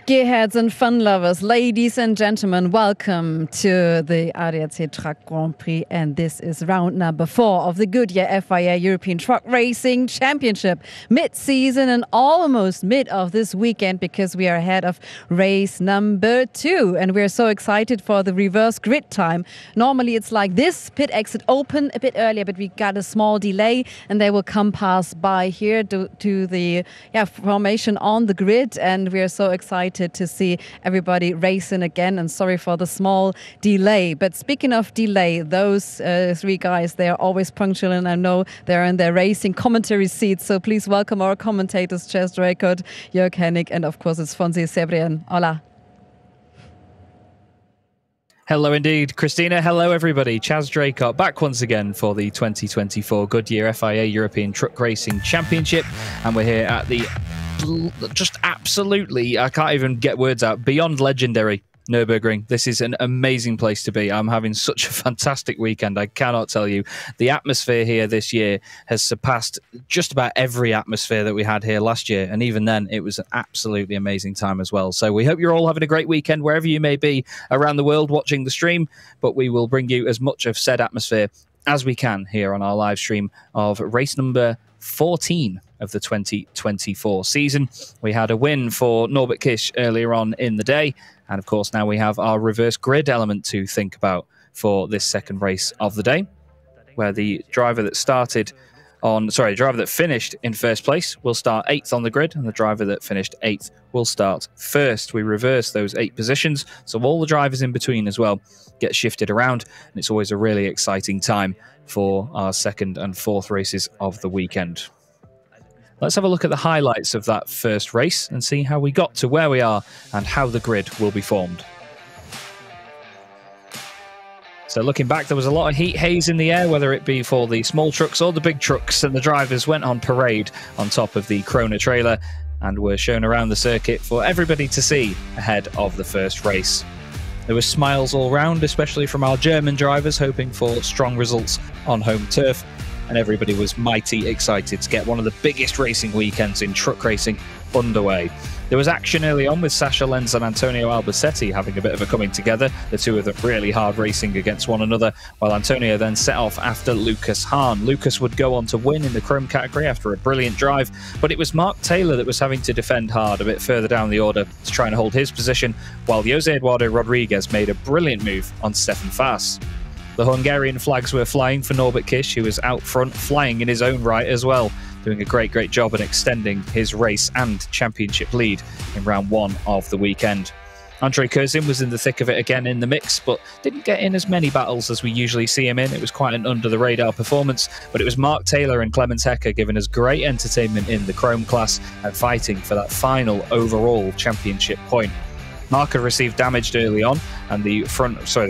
Gearheads and fun lovers, ladies and gentlemen, welcome to the ETRC Truck Grand Prix, and this is round number 4 of the Goodyear FIA European Truck Racing Championship. Mid-season and almost mid of this weekend, because we are ahead of race number 2, and we're so excited for the reverse grid time. Normally it's like this, pit exit open a bit earlier, but we got a small delay, and they will come pass by here to the formation on the grid, and we are so excited to see everybody racing again, and sorry for the small delay. But speaking of delay, those 3 guys, they are always punctual, and I know they're in their racing commentary seats, so please welcome our commentators, Chaz Draycott, Jörg Hennig, and of course it's Fonzie Cebrian. Hola. Hello indeed, Christina. Hello everybody. Chaz Draycott back once again for the 2024 Goodyear FIA European Truck Racing Championship, and we're here at the just absolutely, I can't even get words out, beyond legendary Nürburgring. This is an amazing place to be. I'm having such a fantastic weekend. I cannot tell you. The atmosphere here this year has surpassed just about every atmosphere that we had here last year. And even then, it was an absolutely amazing time as well. So we hope you're all having a great weekend wherever you may be around the world watching the stream. But we will bring you as much of said atmosphere as we can here on our live stream of race number 14 of the 2024 season. We had a win for Norbert Kiss earlier on in the day. And of course, now we have our reverse grid element to think about for this second race of the day, where the driver that finished in first place will start 8th on the grid, and the driver that finished 8th will start first. We reverse those 8 positions, so all the drivers in between as well get shifted around, and it's always a really exciting time for our second and fourth races of the weekend. Let's have a look at the highlights of that first race and see how we got to where we are and how the grid will be formed. So looking back, there was a lot of heat haze in the air, whether it be for the small trucks or the big trucks, and the drivers went on parade on top of the Krona trailer and were shown around the circuit for everybody to see ahead of the first race. There were smiles all round, especially from our German drivers, hoping for strong results on home turf, and everybody was mighty excited to get one of the biggest racing weekends in truck racing underway. There was action early on with Sasha Lenz and Antonio Albacete having a bit of a coming together, the two of them really hard racing against one another, while Antonio then set off after Lucas Hahn. Lucas would go on to win in the Chrome category after a brilliant drive, but it was Mark Taylor that was having to defend hard a bit further down the order to try and hold his position, while Jose Eduardo Rodriguez made a brilliant move on Stefan Faas. The Hungarian flags were flying for Norbert Kiss, who was out front, flying in his own right as well, doing a great job at extending his race and championship lead in round 1 of the weekend. Andre Kurzin was in the thick of it again in the mix, but didn't get in as many battles as we usually see him in. It was quite an under-the-radar performance, but it was Mark Taylor and Clemens Hecker giving us great entertainment in the Chrome class and fighting for that final overall championship point. Mark had received damage early on, and the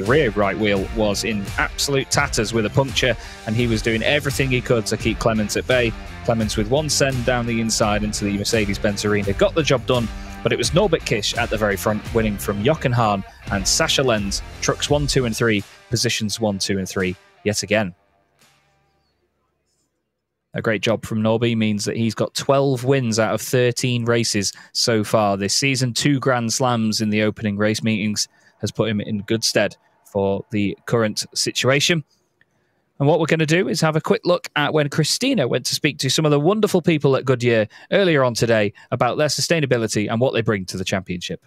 rear right wheel was in absolute tatters with a puncture, and he was doing everything he could to keep Clemens at bay. Clemens, with one send down the inside into the Mercedes-Benz arena, got the job done, but it was Norbert Kiss at the very front, winning from Jochen Hahn and Sasha Lenz, trucks 1, 2 and 3, positions 1, 2 and 3 yet again. A great job from Norby means that he's got 12 wins out of 13 races so far this season. 2 Grand Slams in the opening race meetings has put him in good stead for the current situation. And what we're going to do is have a quick look at when Christina went to speak to some of the wonderful people at Goodyear earlier on today about their sustainability and what they bring to the championship.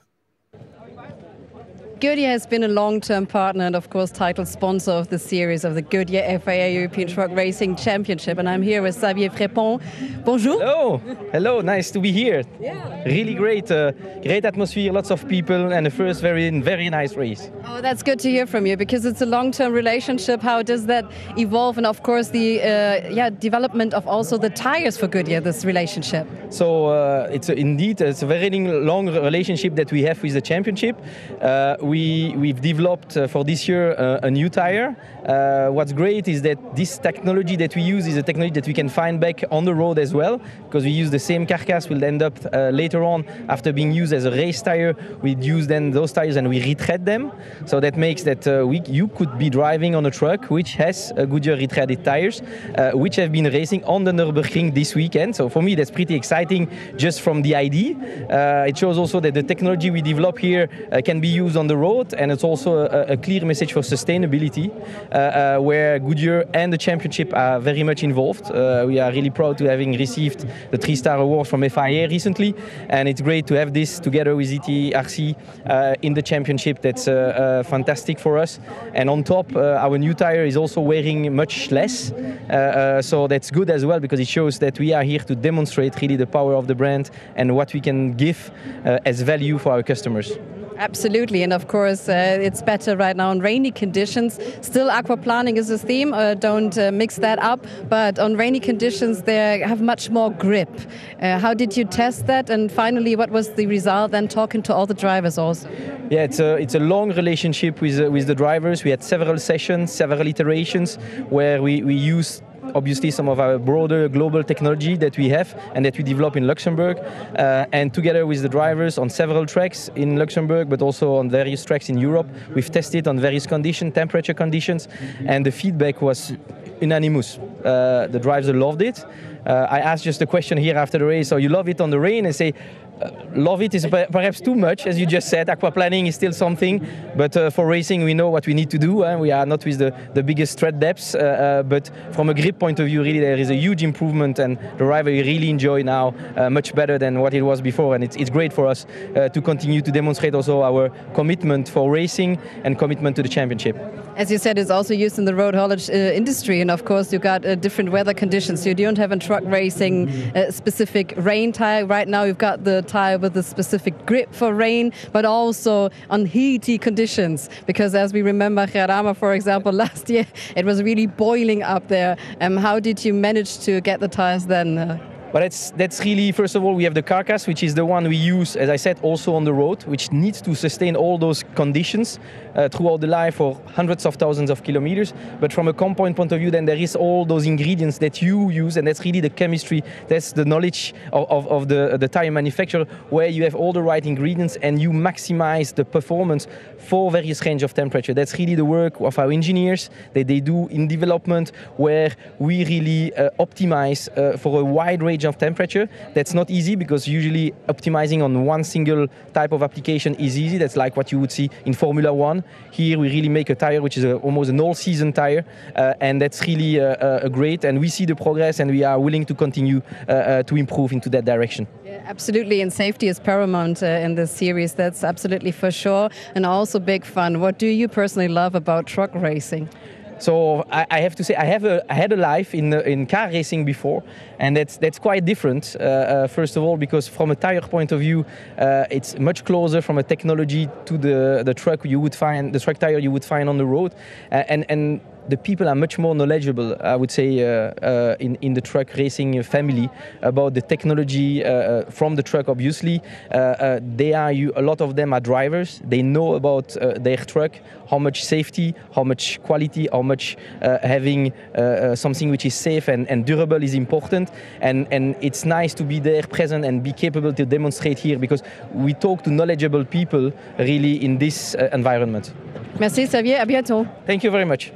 Goodyear has been a long-term partner and, of course, title sponsor of the series of the Goodyear FIA European Truck Racing Championship. And I'm here with Xavier Frépon. Bonjour. Hello, nice to be here. Yeah. Really great atmosphere, lots of people, and the first very nice race. Oh, that's good to hear from you, because it's a long-term relationship. How does that evolve? And, of course, the development of also the tires for Goodyear, this relationship. So it's a very long relationship that we have with the championship. we've developed for this year a new tire. What's great is that this technology that we use is a technology that we can find back on the road as well, because we use the same carcass. We'll end up later on, after being used as a race tire, we use then those tires and we retread them. So that makes that you could be driving on a truck which has Goodyear retreaded tires, which have been racing on the Nürburgring this weekend. So for me, that's pretty exciting just from the idea. It shows also that the technology we develop here can be used on the road, and it's also a clear message for sustainability, where Goodyear and the championship are very much involved. We are really proud to having received the 3-star award from FIA recently, and it's great to have this together with ETRC in the championship. That's fantastic for us. And on top, our new tire is also wearing much less, so that's good as well, because it shows that we are here to demonstrate really the power of the brand and what we can give as value for our customers. Absolutely, and of course it's better right now in rainy conditions. Still, aquaplaning is a theme, don't mix that up, but on rainy conditions they have much more grip. How did you test that, and finally what was the result then, talking to all the drivers also? Yeah, it's a long relationship with the drivers. We had several sessions, several iterations where we used obviously some of our broader global technology that we have and that we develop in Luxembourg, and together with the drivers on several tracks in Luxembourg, but also on various tracks in Europe, we've tested on various conditions, temperature conditions, and the feedback was unanimous. The drivers loved it. I asked just a question here after the race, so you love it on the rain? And say, love it is perhaps too much, as you just said. Aquaplaning is still something, but for racing we know what we need to do. We are not with the biggest tread depths, but from a grip point of view, really there is a huge improvement, and the driver really enjoy now much better than what it was before, and it's great for us to continue to demonstrate also our commitment for racing and commitment to the championship. As you said, it's also used in the road haulage industry, and of course you've got different weather conditions. You don't have in truck racing a specific rain tire. Right now you've got the tire with a specific grip for rain, but also on heaty conditions, because as we remember Jarama, for example, last year it was really boiling up there. How did you manage to get the tires then? But that's really, first of all, we have the carcass, which is the one we use, as I said, also on the road, which needs to sustain all those conditions throughout the life for hundreds of thousands of kilometers. But from a compound point of view, then there is all those ingredients that you use, and that's really the chemistry, that's the knowledge of the tire manufacturer, where you have all the right ingredients and you maximize the performance for various range of temperature. That's really the work of our engineers that they do in development, where we really optimize for a wide range of temperature. That's not easy, because usually optimizing on one single type of application is easy. That's like what you would see in Formula One. Here we really make a tire which is almost an all-season tire, and that's really great, and we see the progress, and we are willing to continue to improve into that direction. Yeah, absolutely, and safety is paramount in this series, that's absolutely for sure, and also big fun. What do you personally love about truck racing? So I have to say I had a life in car racing before, and that's quite different. First of all, because from a tire point of view, it's much closer from a technology to the truck you would find, the truck tire you would find on the road, and the people are much more knowledgeable, I would say, in the truck racing family about the technology from the truck. Obviously, a lot of them are drivers. They know about their truck, how much safety, how much quality, how much having something which is safe and durable is important. And it's nice to be there, present, and be capable to demonstrate here, because we talk to knowledgeable people really in this environment. Merci Xavier, à bientôt. Thank you very much.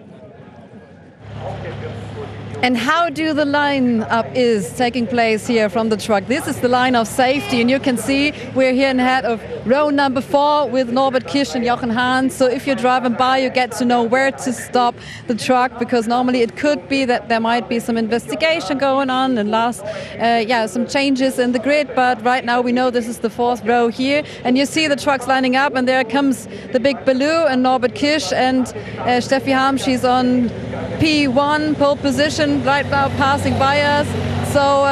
And how do the line-up is taking place here from the truck? This is the line of safety, and you can see we're here in head of row number 4 with Norbert Kisch and Jochen Hahn. So if you're driving by, you get to know where to stop the truck, because normally it could be that there might be some investigation going on and some changes in the grid. But right now we know this is the 4th row here, and you see the trucks lining up, and there comes the big Baloo and Norbert Kisch, and Steffi Harm, she's on P1, pole position, right now passing by us. So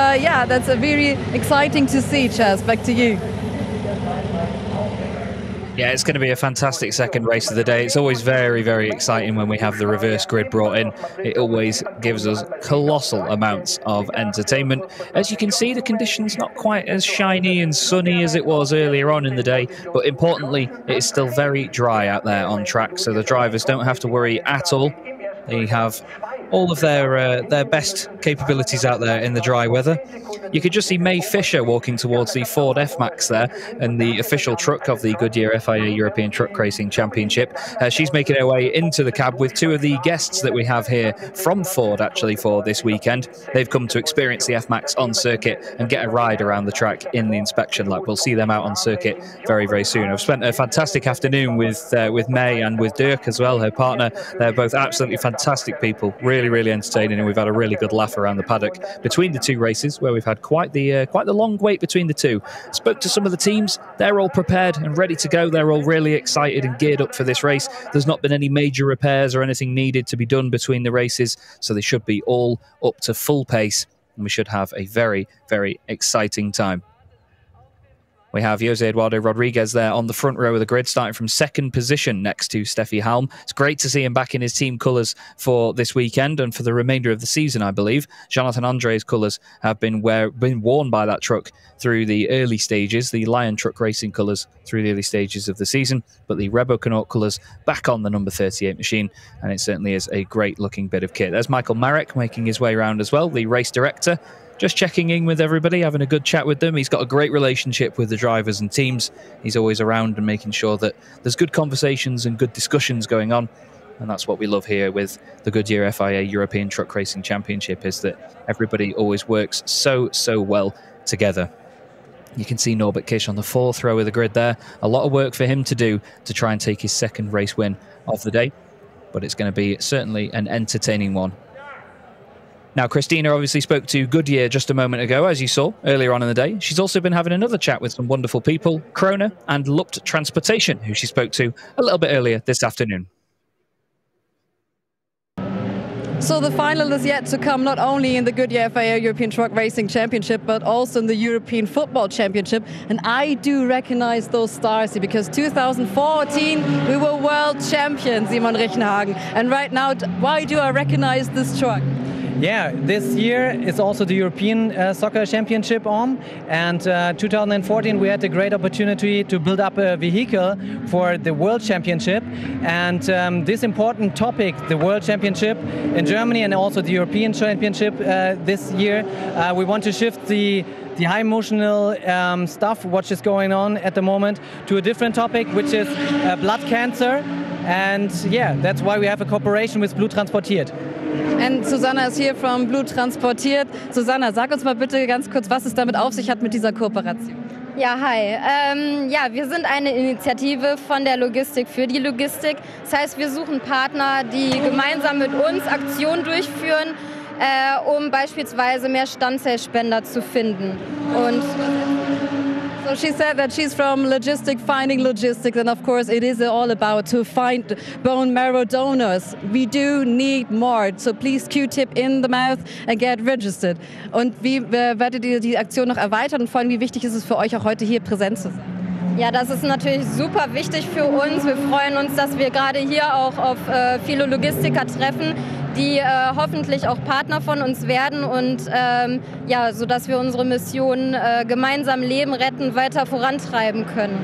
that's a very exciting to see. Chaz, back to you. Yeah, it's going to be a fantastic second race of the day. It's always very, very exciting when we have the reverse grid brought in. It always gives us colossal amounts of entertainment. As you can see, the conditions not quite as shiny and sunny as it was earlier on in the day, but importantly, it is still very dry out there on track, so the drivers don't have to worry at all. They have all of their best capabilities out there in the dry weather. You could just see May Fisher walking towards the Ford F-Max there, and the official truck of the Goodyear FIA European Truck Racing Championship. She's making her way into the cab with two of the guests that we have here from Ford, actually, for this weekend. They've come to experience the F-Max on circuit and get a ride around the track in the inspection lab. We'll see them out on circuit very, very soon. I've spent a fantastic afternoon with May and with Dirk as well, her partner. They're both absolutely fantastic people, really, really entertaining, and we've had a really good laugh around the paddock between the two races, where we've had quite the long wait between the two. Spoke to some of the teams. They're all prepared and ready to go. They're all really excited and geared up for this race. There's not been any major repairs or anything needed to be done between the races, so they should be all up to full pace, and we should have a very, very exciting time. We have Jose Eduardo Rodriguez there on the front row of the grid, starting from second position next to Steffi Halm. It's great to see him back in his team colours for this weekend and for the remainder of the season, I believe. Jonathan Andre's colours have been worn by that truck through the early stages, the Lion Truck Racing colours through the early stages of the season, but the Rebo Connaught colours back on the number 38 machine, and it certainly is a great-looking bit of kit. There's Michael Marek making his way around as well, the race director. Just checking in with everybody, having a good chat with them. He's got a great relationship with the drivers and teams. He's always around and making sure that there's good conversations and good discussions going on. And that's what we love here with the Goodyear FIA European Truck Racing Championship, is that everybody always works so well together. You can see Norbert Kish on the fourth row of the grid there. A lot of work for him to do to try and take his second race win of the day. But it's going to be certainly an entertaining one. Now, Christina obviously spoke to Goodyear just a moment ago, as you saw earlier on in the day. She's also been having another chat with some wonderful people, Krone and Lupt Transportation, who she spoke to a little bit earlier this afternoon. So the final is yet to come, not only in the Goodyear FIA European Truck Racing Championship, but also in the European Football Championship. And I do recognize those stars here, because 2014 we were world champions, Simon Richenhagen. And right now, why do I recognize this truck? Yeah, this year is also the European Soccer Championship on, and 2014 we had a great opportunity to build up a vehicle for the World Championship, and this important topic, the World Championship in Germany and also the European Championship this year, we want to shift the high emotional stuff, what is going on at the moment, to a different topic, which is blood cancer. And yeah, that's why we have a cooperation with Blut Transportiert. And Susanna is here from Blut Transportiert. Susanna, sag uns mal bitte ganz kurz, was es damit auf sich hat mit dieser Kooperation. Ja, hi. Ja, wir sind eine Initiative von der Logistik für die Logistik. Das heißt, wir suchen Partner, die gemeinsam mit uns Aktionen durchführen, um beispielsweise mehr Stammzellspender zu finden. Und so she said that she's from logistics, finding logistics, and of course it is all about to find bone marrow donors. We do need more, so please Q-tip in the mouth and get registered. Und wie werdet ihr die Aktion noch erweitern, und vor allem, wie wichtig ist es für euch auch heute hier präsent zu sein? Ja, das ist natürlich super wichtig für uns. Wir freuen uns, dass wir gerade hier auch auf viele Logistiker treffen, die hoffentlich auch Partner von uns werden und ja, sodass wir unsere Mission gemeinsam Leben retten, weiter vorantreiben können.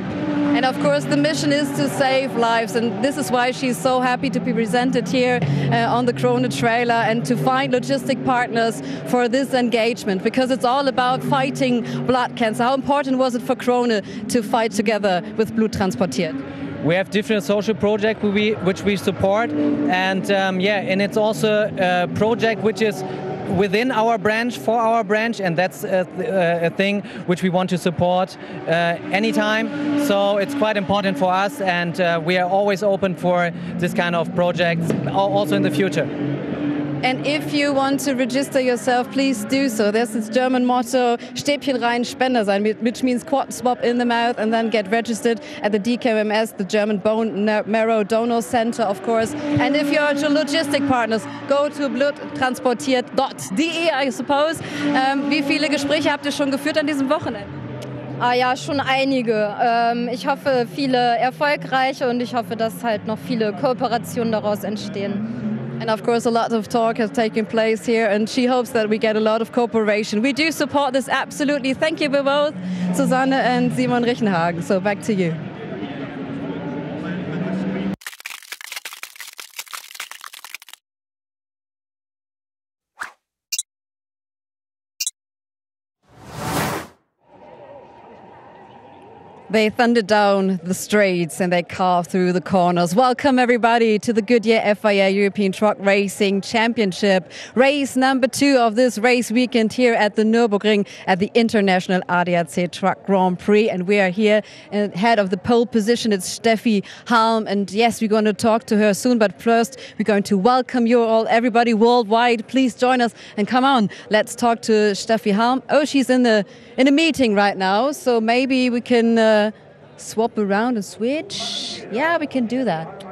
And of course the mission is to save lives, and this is why she's so happy to be presented here on the Krone trailer and to find logistic partners for this engagement, because it's all about fighting blood cancer. How important was it for Krone to fight together with Blut Transportiert? We have different social projects which we support, and yeah, and it's also a project which is within our branch, for our branch, and that's a thing which we want to support anytime. So it's quite important for us, and we are always open for this kind of projects, also in the future. And if you want to register yourself, please do so. There's this German motto, Stäbchen rein, Spender sein, which means quad swab in the mouth and then get registered at the DKMS, the German Bone Marrow Donor Center, of course. And if you're logistic partners, go to bluttransportiert.de, I suppose. Wie viele Gespräche habt ihr schon geführt an diesem Wochenende? Ah ja, schon einige. Ich hoffe, viele erfolgreiche und ich hoffe, dass halt noch viele Kooperationen daraus entstehen. And of course, a lot of talk has taken place here, and she hopes that we get a lot of cooperation. We do support this absolutely. Thank you both, Susanne and Simon Richenhagen. So back to you. They thunder down the straights and they carve through the corners. Welcome everybody to the Goodyear FIA European Truck Racing Championship. Race number 2 of this race weekend here at the Nürburgring at the International ETRC Truck Grand Prix. And we are here ahead of the pole position. It's Steffi Halm. And yes, we're going to talk to her soon. But first, we're going to welcome you all, everybody worldwide. Please join us and come on. Let's talk to Steffi Halm. Oh, she's in a meeting right now. So maybe we can swap around and switch. Yeah, we can do that.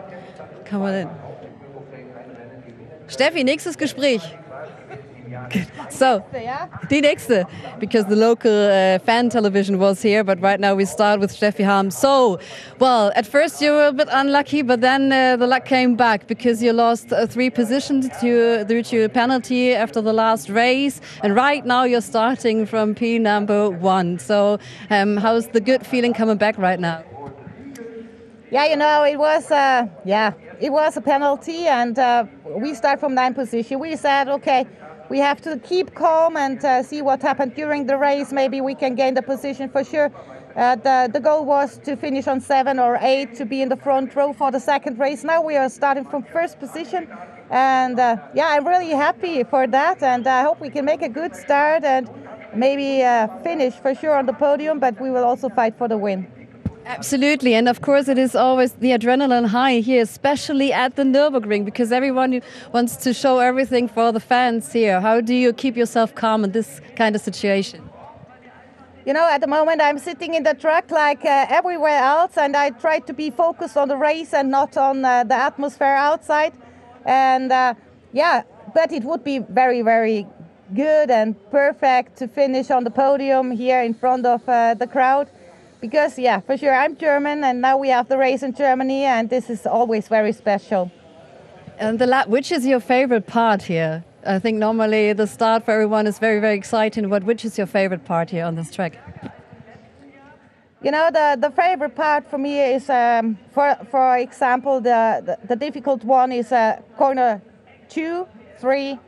Come on in. Steffi, nächstes Gespräch. So, die nächste, because the local fan television was here, but right now we start with Steffi Halm. So, well, at first you were a bit unlucky, but then the luck came back because you lost 3 positions due to a penalty after the last race, and right now you're starting from P number 1. So, how's the good feeling coming back right now? Yeah, you know, it was a penalty, and we start from 9th position. We said, okay, we have to keep calm and see what happened during the race. Maybe we can gain the position for sure. The goal was to finish on 7 or 8 to be in the front row for the second race. Now we are starting from 1st position, and I'm really happy for that, and I hope we can make a good start and maybe finish for sure on the podium, but we will also fight for the win. Absolutely, and of course it is always the adrenaline high here, especially at the Nürburgring, because everyone wants to show everything for the fans here. How do you keep yourself calm in this kind of situation? You know, at the moment I'm sitting in the truck like everywhere else, and I try to be focused on the race and not on the atmosphere outside. And but it would be very, very good and perfect to finish on the podium here in front of the crowd. Because, yeah, for sure, I'm German, and now we have the race in Germany, and this is always very special. And which is your favorite part here? I think normally the start for everyone is very, very exciting, but which is your favorite part here on this track? You know, the favorite part for me is, for example, the difficult one is corner 2, 3,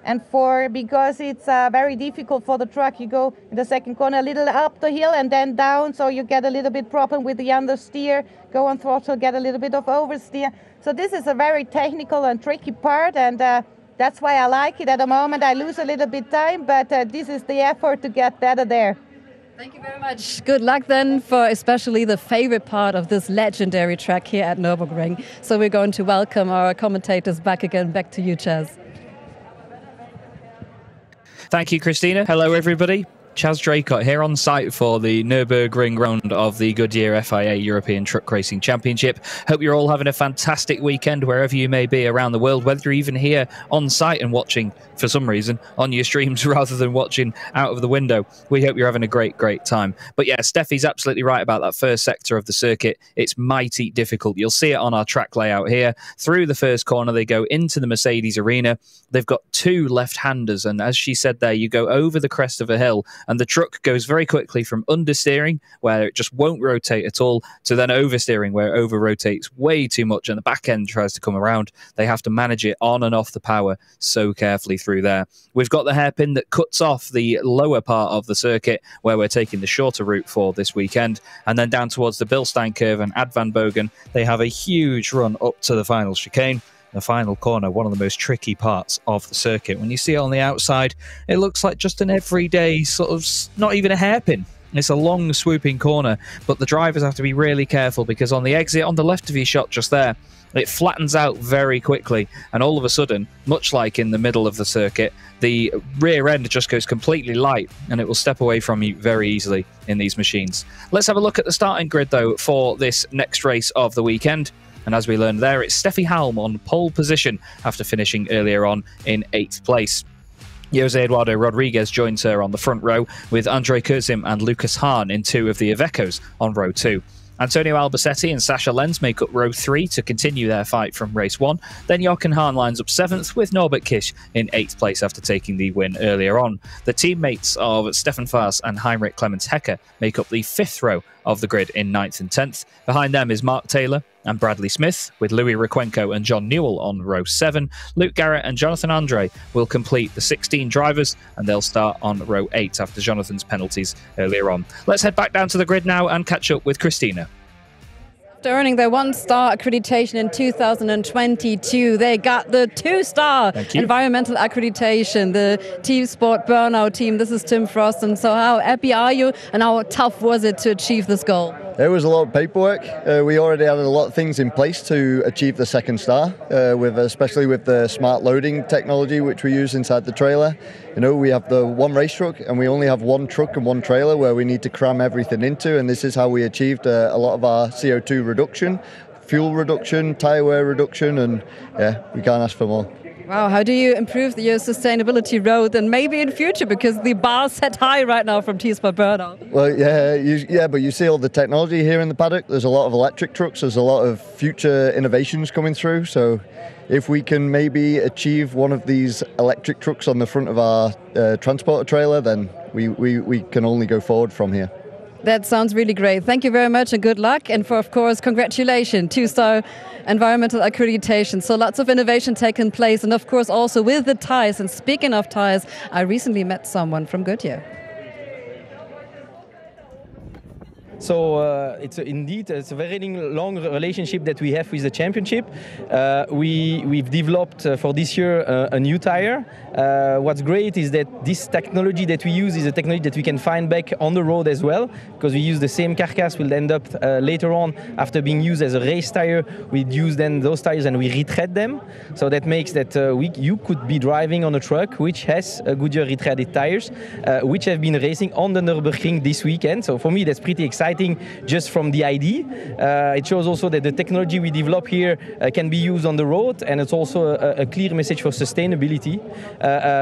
and 4, because it's very difficult for the truck. You go in the second corner a little up the hill and then down, so you get a little bit problem with the understeer, go on throttle, get a little bit of oversteer. So this is a very technical and tricky part, and that's why I like it. At the moment I lose a little bit time, but this is the effort to get better there. Thank you very much. Good luck then for especially the favorite part of this legendary track here at Nürburgring. So we're going to welcome our commentators back again. Back to you, Chaz. Thank you, Christina. Hello, everybody. Chaz Draycott here on site for the Nürburgring round of the Goodyear FIA European Truck Racing Championship. Hope you're all having a fantastic weekend wherever you may be around the world, whether you're even here on site and watching for some reason on your streams rather than watching out of the window. We hope you're having a great time. But yeah, Steffi's absolutely right about that first sector of the circuit. It's mighty difficult. You'll see it on our track layout here. Through the first corner, they go into the Mercedes arena. They've got 2 left-handers, and as she said there, you go over the crest of a hill, and the truck goes very quickly from understeering, where it just won't rotate at all, to then oversteering, where it over-rotates way too much, and the back end tries to come around. They have to manage it on and off the power so carefully through there. We've got the hairpin that cuts off the lower part of the circuit, where we're taking the shorter route for this weekend, and then down towards the Bilstein curve and Ad Van Bogen, they have a huge run up to the final chicane. The final corner, one of the most tricky parts of the circuit. When you see it on the outside, it looks like just an everyday sort of, not even a hairpin. It's a long swooping corner, but the drivers have to be really careful, because on the exit on the left of your shot just there, it flattens out very quickly, and all of a sudden, much like in the middle of the circuit, the rear end just goes completely light, and it will step away from you very easily in these machines. Let's have a look at the starting grid though for this next race of the weekend. And as we learned there, it's Steffi Halm on pole position after finishing earlier on in 8th place. Jose Eduardo Rodriguez joins her on the front row, with Andre Kurzim and Lucas Hahn in 2 of the Ivecos on row 2. Antonio Albacete and Sasha Lenz make up row 3 to continue their fight from race 1. Then Jochen Hahn lines up 7th, with Norbert Kisch in 8th place after taking the win earlier on. The teammates of Stefan Faas and Heinrich Clemens Hecker make up the 5th row of the grid in 9th and 10th. Behind them is Mark Taylor and Bradley Smith, with Louis Requenco and John Newell on row 7. Luke Garrett and Jonathan Andre will complete the 16 drivers, and they'll start on row 8 after Jonathan's penalties earlier on. Let's head back down to the grid now and catch up with Christina. After earning their 1-star accreditation in 2022, they got the 2-star environmental accreditation, the Team Sport Burnout team. This is Tim Frost. And so how happy are you, and how tough was it to achieve this goal? It was a lot of paperwork. We already had a lot of things in place to achieve the 2nd star, especially with the smart loading technology which we use inside the trailer. You know, we have the 1 race truck, and we only have 1 truck and 1 trailer where we need to cram everything into, and this is how we achieved a lot of our CO2 reduction, fuel reduction, tyre wear reduction, and yeah, we can't ask for more. Wow, how do you improve your sustainability road, and maybe in future, because the bar's set high right now from Team Sport Burnout? Well, but you see all the technology here in the paddock. There's a lot of electric trucks. There's a lot of future innovations coming through. So if we can maybe achieve one of these electric trucks on the front of our transporter trailer, then we can only go forward from here. That sounds really great. Thank you very much, and good luck. And of course, congratulations, 2-star environmental accreditation. So lots of innovation taking place, and of course also with the tires. And speaking of tires, I recently met someone from Goodyear. So it's a very long relationship that we have with the championship. We've developed for this year a new tire. What's great is that this technology that we use is a technology that we can find back on the road as well, because we use the same carcass. We'll end up later on, after being used as a race tire, we use then those tires and we retread them. So that makes that you could be driving on a truck which has Goodyear retreaded tires, which have been racing on the Nürburgring this weekend. So for me, that's pretty exciting. Just from the ID. It shows also that the technology we develop here can be used on the road, and it's also a clear message for sustainability,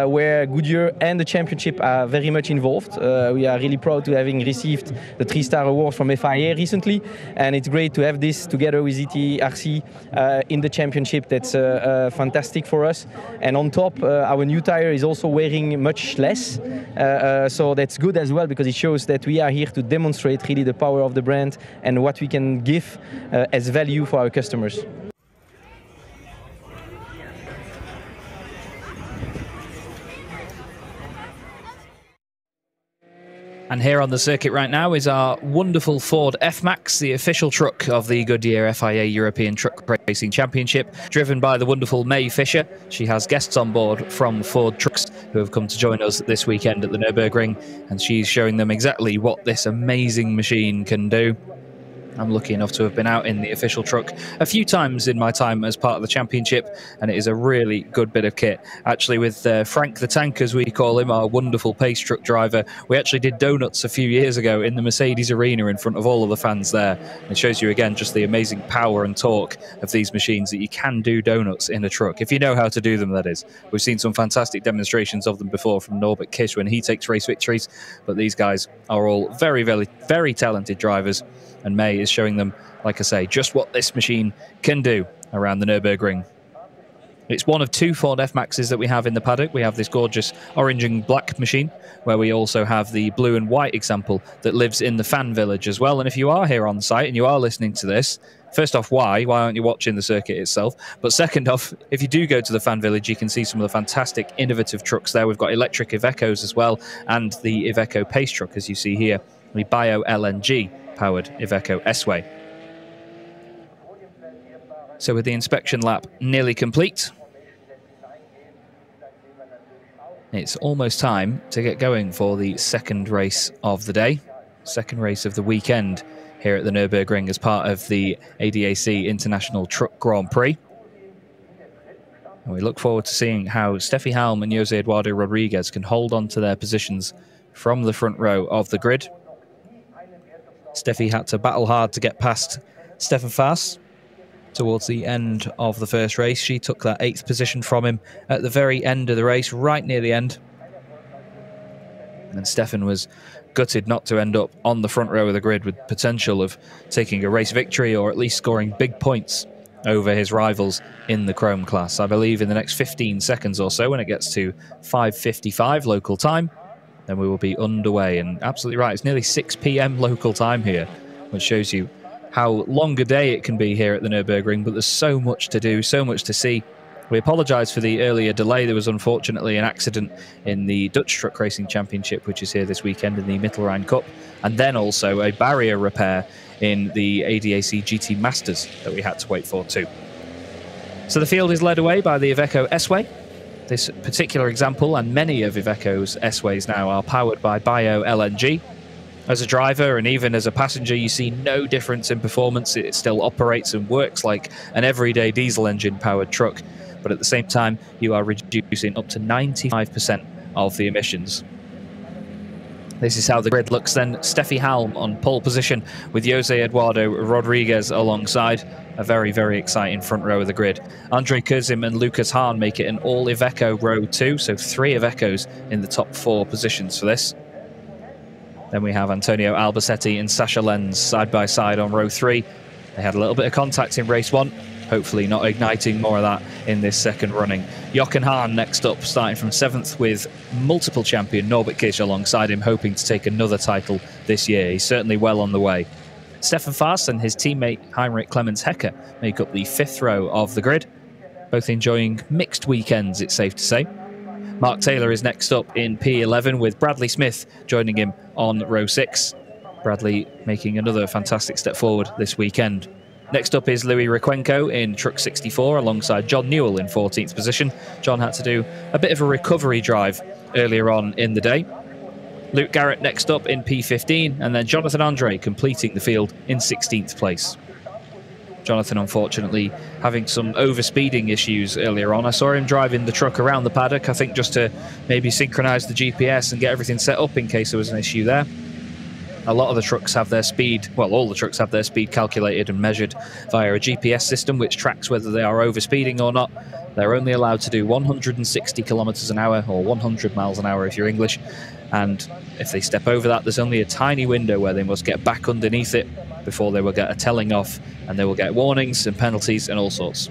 where Goodyear and the championship are very much involved. We are really proud to having received the 3-star award from FIA recently, and it's great to have this together with ETRC in the championship. That's fantastic for us. And on top, our new tire is also wearing much less, so that's good as well, because it shows that we are here to demonstrate really the power of the brand and what we can give as value for our customers. And here on the circuit right now is our wonderful Ford F-Max, the official truck of the Goodyear FIA European Truck Racing Championship, driven by the wonderful May Fisher. She has guests on board from Ford Trucks who have come to join us this weekend at the Nürburgring, and she's showing them exactly what this amazing machine can do. I'm lucky enough to have been out in the official truck a few times in my time as part of the championship, and it is a really good bit of kit. Actually, with Frank the Tank, as we call him, our wonderful pace truck driver, we actually did donuts a few years ago in the Mercedes Arena in front of all of the fans there. It shows you again just the amazing power and torque of these machines, that you can do donuts in a truck, if you know how to do them, that is. We've seen some fantastic demonstrations of them before from Norbert Kisch when he takes race victories, but these guys are all very, very, very talented drivers, and May is showing them, like I say, just what this machine can do around the Nürburgring. It's one of 2 Ford F-Maxes that we have in the paddock. We have this gorgeous orange and black machine, where we also have the blue and white example that lives in the fan village as well. And if you are here on site and you are listening to this, first off, why aren't you watching the circuit itself? But second off, if you do go to the fan village, you can see some of the fantastic innovative trucks there. We've got electric Ivecos as well, and the Iveco pace truck, as you see here, the bio-LNG powered Iveco S-Way. So with the inspection lap nearly complete, it's almost time to get going for the second race of the day, second race of the weekend here at the Nürburgring as part of the ADAC International Truck Grand Prix. And we look forward to seeing how Steffi Halm and Jose Eduardo Rodriguez can hold on to their positions from the front row of the grid. Steffi had to battle hard to get past Stefan Faas towards the end of the first race. She took that 8th position from him at the very end of the race, right near the end. And Stefan was gutted not to end up on the front row of the grid with potential of taking a race victory or at least scoring big points over his rivals in the Chrome class. I believe in the next 15 seconds or so, when it gets to 5:55 local time, then we will be underway. And absolutely right, it's nearly 6 p.m. local time here, which shows you how long a day it can be here at the Nürburgring, but there's so much to do, so much to see. We apologise for the earlier delay. There was unfortunately an accident in the Dutch Truck Racing Championship, which is here this weekend in the Mittelrhein Cup, and then also a barrier repair in the ADAC GT Masters that we had to wait for too. So the field is led away by the Iveco S-Way. This particular example, and many of Iveco's S-Ways now, are powered by bio-LNG. As a driver and even as a passenger, you see no difference in performance. It still operates and works like an everyday diesel engine powered truck, but at the same time you are reducing up to 95% of the emissions. This is how the grid looks then. Steffi Halm on pole position with Jose Eduardo Rodriguez alongside. A very, very exciting front row of the grid. Andre Kurzim and Lucas Hahn make it an all Iveco row 2, so 3 Ivecos in the top 4 positions for this. Then we have Antonio Albacete and Sascha Lenz side by side on row 3. They had a little bit of contact in race 1. Hopefully not igniting more of that in this second running. Jochen Hahn next up, starting from 7th with multiple champion Norbert Kish alongside him, hoping to take another title this year. He's certainly well on the way. Stefan Faas and his teammate Heinrich Clemens Hecker make up the 5th row of the grid, both enjoying mixed weekends, it's safe to say. Mark Taylor is next up in P11 with Bradley Smith joining him on row 6. Bradley making another fantastic step forward this weekend. Next up is Louis Requenco in Truck 64 alongside John Newell in 14th position. John had to do a bit of a recovery drive earlier on in the day. Luke Garrett next up in P15, and then Jonathan Andre completing the field in 16th place. Jonathan, unfortunately, having some overspeeding issues earlier on. I saw him driving the truck around the paddock, I think just to maybe synchronise the GPS and get everything set up in case there was an issue there. A lot of the trucks have their speed, well, all the trucks have their speed calculated and measured via a GPS system which tracks whether they are overspeeding or not. They're only allowed to do 160 kilometres an hour, or 100 miles an hour if you're English. And if they step over that, there's only a tiny window where they must get back underneath it before they will get a telling off, and they will get warnings and penalties and all sorts.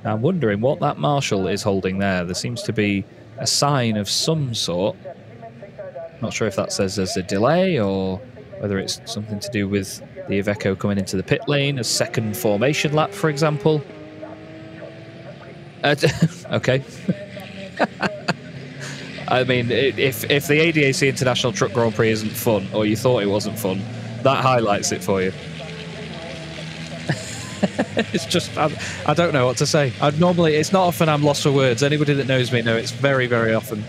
I'm wondering what that marshal is holding there. There seems to be a sign of some sort. Not sure if that says there's a delay or whether it's something to do with the Iveco coming into the pit lane, a second formation lap, for example. Okay. I mean, if the ADAC International Truck Grand Prix isn't fun, or you thought it wasn't fun, that highlights it for you. It's just, I don't know what to say. Normally, it's not often I'm lost for words. Anybody that knows me knows it's very, very often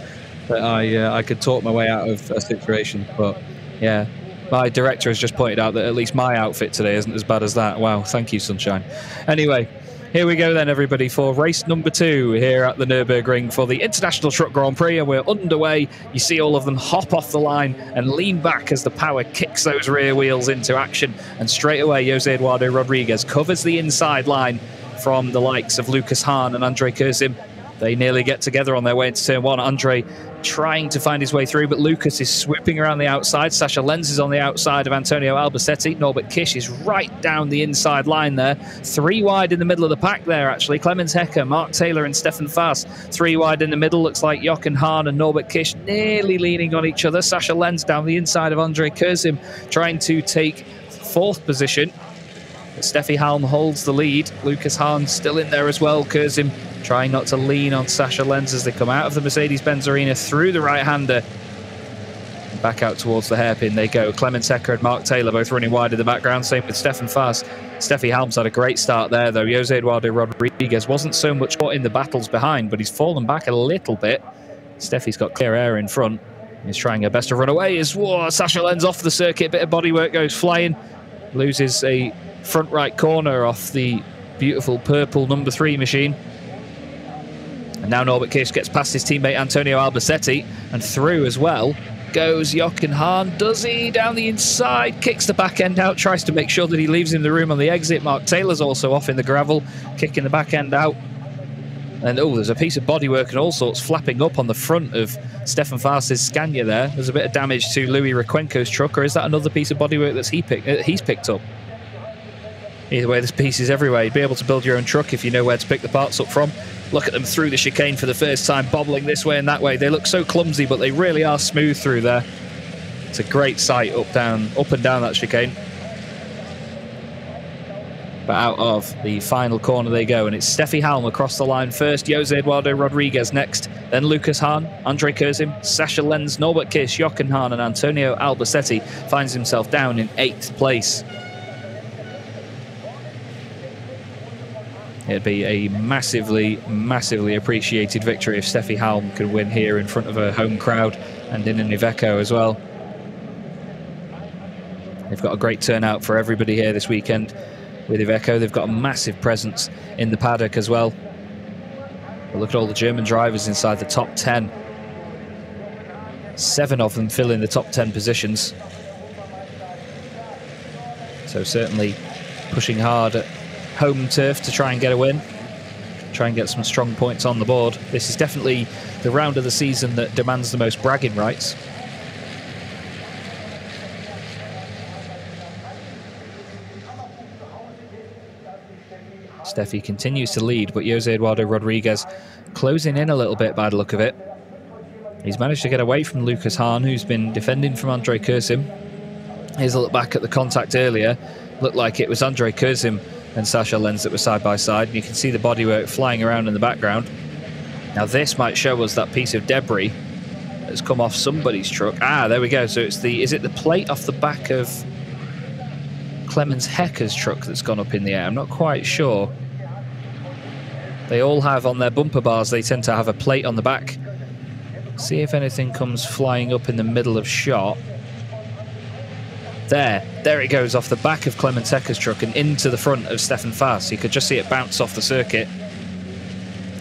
that I could talk my way out of a situation. But yeah, my director has just pointed out that at least my outfit today isn't as bad as that. Wow, thank you, sunshine. Anyway, here we go then, everybody, for race number 2 here at the Nürburgring for the International Truck Grand Prix, and we're underway. You see all of them hop off the line and lean back as the power kicks those rear wheels into action, and straight away Jose Eduardo Rodriguez covers the inside line from the likes of Lucas Hahn and Andre Kurzim. They nearly get together on their way into turn 1. Andre trying to find his way through, but Lucas is swooping around the outside. Sascha Lenz is on the outside of Antonio Albacete. Norbert Kish is right down the inside line there. 3 wide in the middle of the pack there, actually. Clemens Hecker, Mark Taylor and Stefan Faas. 3 wide in the middle. Looks like Jochen Hahn and Norbert Kish nearly leaning on each other. Sascha Lenz down the inside of Andre Kurzim, trying to take 4th position. But Steffi Halm holds the lead. Lucas Hahn still in there as well. Kurzim trying not to lean on Sascha Lenz as they come out of the Mercedes-Benz Arena through the right-hander. Back out towards the hairpin they go. Clemens Hecker and Mark Taylor both running wide in the background. Same with Stefan Faas. Steffi Halm's had a great start there, though. Jose Eduardo Rodriguez wasn't so much caught in the battles behind, but he's fallen back a little bit. Steffi's got clear air in front. He's trying her best to run away as Sascha Lenz off the circuit. Bit of bodywork goes flying. Loses a front right corner off the beautiful purple number 3 machine. And now Norbert Kish gets past his teammate Antonio Albacete, and through as well goes Jochen Hahn. Does he? Down the inside, kicks the back end out, tries to make sure that he leaves him the room on the exit. Mark Taylor's also off in the gravel, kicking the back end out. And oh, there's a piece of bodywork and all sorts flapping up on the front of Stefan Faast's Scania there. There's a bit of damage to Louis Requenco's truck, or is that another piece of bodywork that's he's picked up? Either way, there's pieces everywhere. You'd be able to build your own truck if you know where to pick the parts up from. Look at them through the chicane for the first time, bobbling this way and that way. They look so clumsy, but they really are smooth through there. It's a great sight up and down that chicane. But out of the final corner they go, and it's Steffi Halm across the line first, Jose Eduardo Rodriguez next, then Lucas Hahn, Andre Kurzim, Sascha Lenz, Norbert Kiss, Jochen Hahn and Antonio Albacetti finds himself down in 8th place. It'd be a massively, massively appreciated victory if Steffi Halm could win here in front of a home crowd and in an Iveco as well. They've got a great turnout for everybody here this weekend. With Iveco, they've got a massive presence in the paddock as well. But look at all the German drivers inside the top 10. 7 of them fill in the top 10 positions. So certainly pushing hard at home turf to try and get a win. Try and get some strong points on the board. This is definitely the round of the season that demands the most bragging rights. Steffi continues to lead, but Jose Eduardo Rodriguez closing in a little bit by the look of it. He's managed to get away from Lucas Hahn, who's been defending from Andre Kurzim. Here's a look back at the contact earlier. Looked like it was Andre Kurzim and Sascha Lenz that were side by side. And you can see the bodywork flying around in the background. Now this might show us that piece of debris that's come off somebody's truck. Ah, there we go. So it's is it the plate off the back of Clemens Hecker's truck that's gone up in the air? I'm not quite sure. They all have on their bumper bars, they tend to have a plate on the back. See if anything comes flying up in the middle of shot. There it goes off the back of Clemens Hecker's truck and into the front of Stefan Faast. You could just see it bounce off the circuit.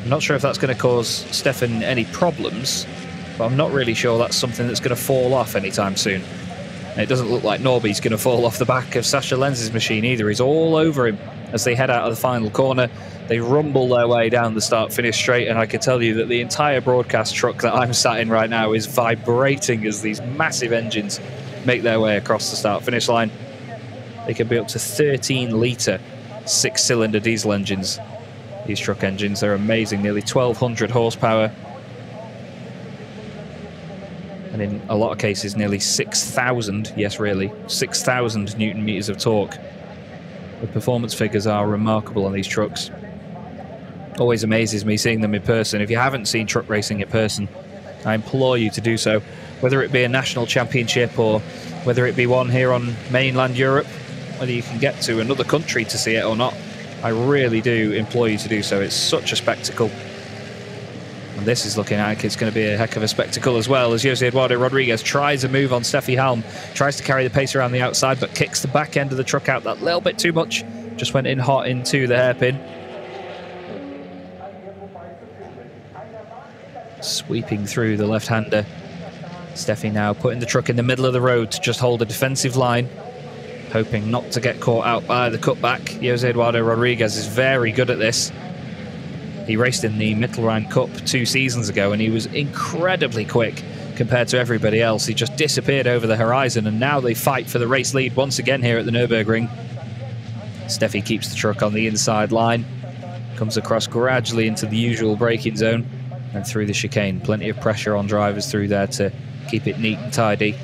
I'm not sure if that's going to cause Stefan any problems, but I'm not really sure that's something that's going to fall off anytime soon. And it doesn't look like Norby's going to fall off the back of Sascha Lenz's machine either. He's all over him as they head out of the final corner. They rumble their way down the start-finish straight, and I can tell you that the entire broadcast truck that I'm sat in right now is vibrating as these massive engines make their way across the start-finish line. They can be up to 13-litre 6-cylinder diesel engines. These truck engines, they're amazing, nearly 1,200 horsepower. And in a lot of cases, nearly 6,000, yes really, 6,000 Newton meters of torque. The performance figures are remarkable on these trucks. Always amazes me seeing them in person. If you haven't seen truck racing in person, I implore you to do so. Whether it be a national championship or whether it be one here on mainland Europe, whether you can get to another country to see it or not, I really do implore you to do so. It's such a spectacle. And this is looking like it's going to be a heck of a spectacle as well, as Jose Eduardo Rodriguez tries a move on Steffi Halm, tries to carry the pace around the outside, but kicks the back end of the truck out that little bit too much. Just went in hot into the hairpin. Sweeping through the left-hander. Steffi now putting the truck in the middle of the road to just hold a defensive line, hoping not to get caught out by the cutback. Jose Eduardo Rodriguez is very good at this. He raced in the Mittelrhein Cup 2 seasons ago, and he was incredibly quick compared to everybody else. He just disappeared over the horizon, and now they fight for the race lead once again here at the Nürburgring. Steffi keeps the truck on the inside line, comes across gradually into the usual braking zone, and through the chicane. Plenty of pressure on drivers through there to keep it neat and tidy.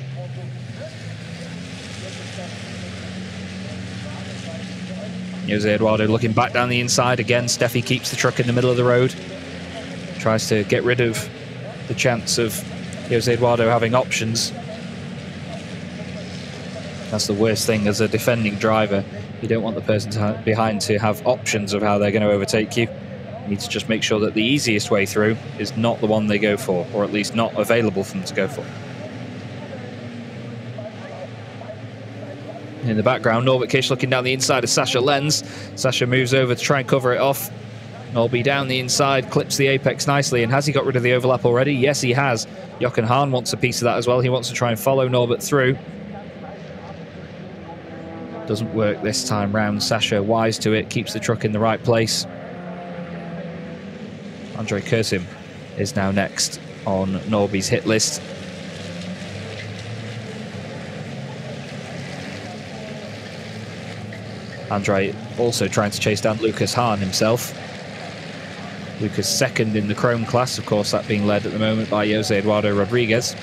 Jose Eduardo looking back down the inside again. Steffi keeps the truck in the middle of the road. Tries to get rid of the chance of Jose Eduardo having options. That's the worst thing as a defending driver. You don't want the person behind to have options of how they're going to overtake you. You need to just make sure that the easiest way through is not the one they go for, or at least not available for them to go for. In the background, Norbert Kish looking down the inside of Sascha Lenz. Sascha moves over to try and cover it off. Norby down the inside, clips the apex nicely, and has he got rid of the overlap already? Yes, he has. Jochen Hahn wants a piece of that as well. He wants to try and follow Norbert through. Doesn't work this time round. Sascha wise to it, keeps the truck in the right place. Andrei Kurzim is now next on Norby's hit list. Andrei also trying to chase down Lucas Hahn himself. Lucas second in the Chrome class, of course, that being led at the moment by Jose Eduardo Rodriguez.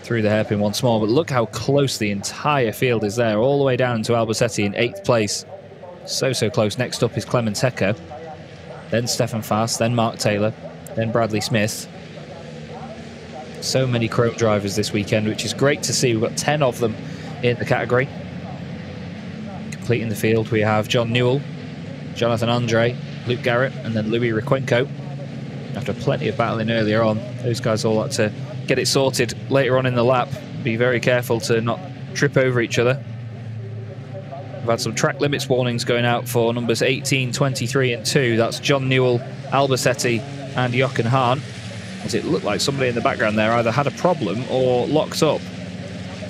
Through the hairpin once more, but look how close the entire field is there, all the way down to Albacete in 8th place. So close. Next up is Clemens Hecker, then Stefan Fast, then Mark Taylor, then Bradley Smith. So many Chrome drivers this weekend, which is great to see. We've got 10 of them in the category. Completing the field, we have John Newell, Jonathan Andre, Luke Garrett, and then Louis Requenco. After plenty of battling earlier on, those guys all like to get it sorted later on in the lap. Be very careful to not trip over each other. We've had some track limits warnings going out for numbers 18, 23 and 2. That's John Newell, Albacete and Jochen Hahn. As it looked like somebody in the background there either had a problem or locked up.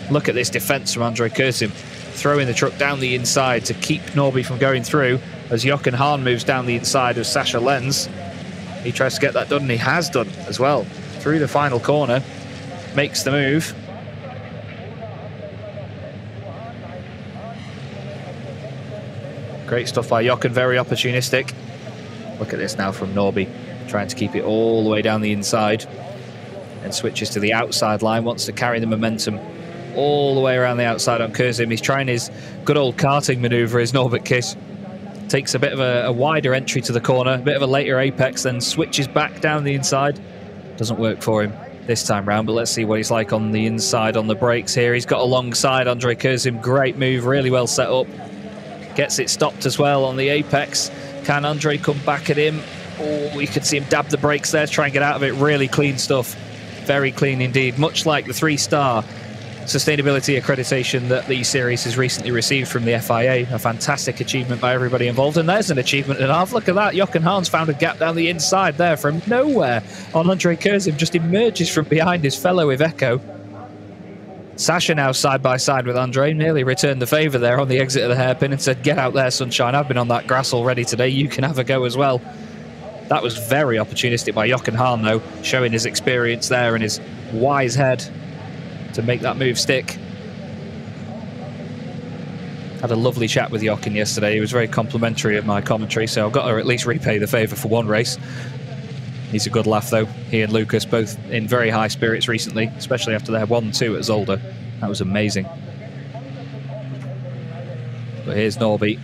Look at this defence from Andrei Kurzim, throwing the truck down the inside to keep Norby from going through as Jochen Hahn moves down the inside of Sascha Lenz. He tries to get that done, and he has done as well. Through the final corner, makes the move. Great stuff by Jochen, very opportunistic. Look at this now from Norby, trying to keep it all the way down the inside. And switches to the outside line, wants to carry the momentum all the way around the outside on Kurzim. He's trying his good old karting manoeuvre, is Norbert Kiss. Takes a bit of a wider entry to the corner, a bit of a later apex, then switches back down the inside. Doesn't work for him this time round, but let's see what he's like on the inside on the brakes here. He's got alongside Andrei Kurzim, great move, really well set up. Gets it stopped as well on the apex. Can Andrei come back at him? Oh, you can see him dab the brakes there, try and get out of it. Really clean stuff, very clean indeed. Much like the 3-star sustainability accreditation that the series has recently received from the FIA. A fantastic achievement by everybody involved, and there's an achievement and a half. Look at that, Jochen Hahn's found a gap down the inside there from nowhere on Andrei Kurzim, just emerges from behind his fellow Iveco. Sascha now side by side with Andrei, nearly returned the favour there on the exit of the hairpin and said, get out there sunshine, I've been on that grass already today, you can have a go as well. That was very opportunistic by Jochen Hahn though, showing his experience there and his wise head to make that move stick. Had a lovely chat with Jochen yesterday. He was very complimentary of my commentary, so I've got to at least repay the favour for one race. He's a good laugh though. He and Lucas both in very high spirits recently, especially after their 1-2 at Zolder. That was amazing. But here's Norby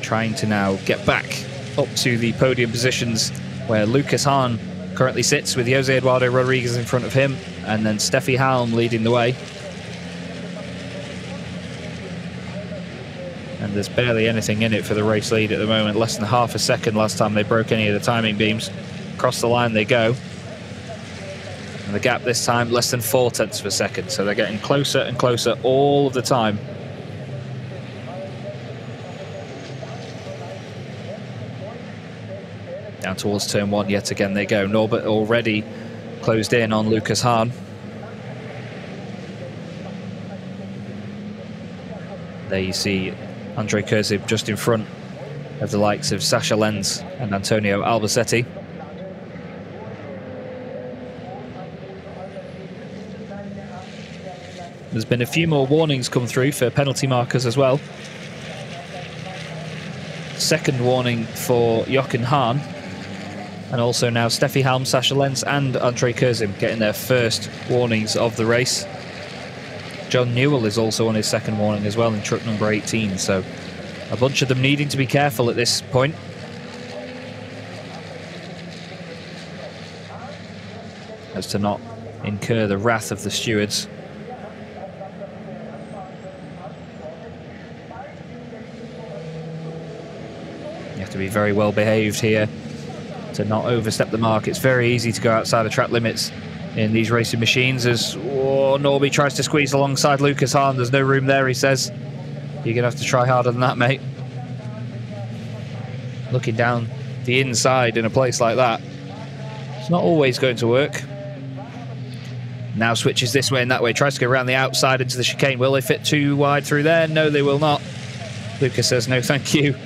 trying to now get back up to the podium positions where Lucas Hahn currently sits, with Jose Eduardo Rodriguez in front of him, and then Steffi Halm leading the way. And there's barely anything in it for the race lead at the moment. Less than half a second last time they broke any of the timing beams. Across the line they go. And the gap this time less than 0.4 of a second. So they're getting closer and closer all of the time. Down towards turn 1 yet again they go. Norbert already closed in on Lucas Hahn. There you see Andrei Kurzim just in front of the likes of Sascha Lenz and Antonio Albacete. There's been a few more warnings come through for penalty markers as well. Second warning for Jochen Hahn. And also now Steffi Halm, Sascha Lenz and Andrei Kurzim getting their first warnings of the race. John Newell is also on his second warning as well in truck number 18. So a bunch of them needing to be careful at this point. As to not incur the wrath of the stewards. You have to be very well behaved here to not overstep the mark. It's very easy to go outside of track limits in these racing machines as Norby tries to squeeze alongside Lucas Hahn. There's no room there, he says. You're going to have to try harder than that, mate. Looking down the inside in a place like that, it's not always going to work. Now switches this way and that way, tries to go around the outside into the chicane. Will they fit too wide through there? No, they will not. Lucas says no thank you.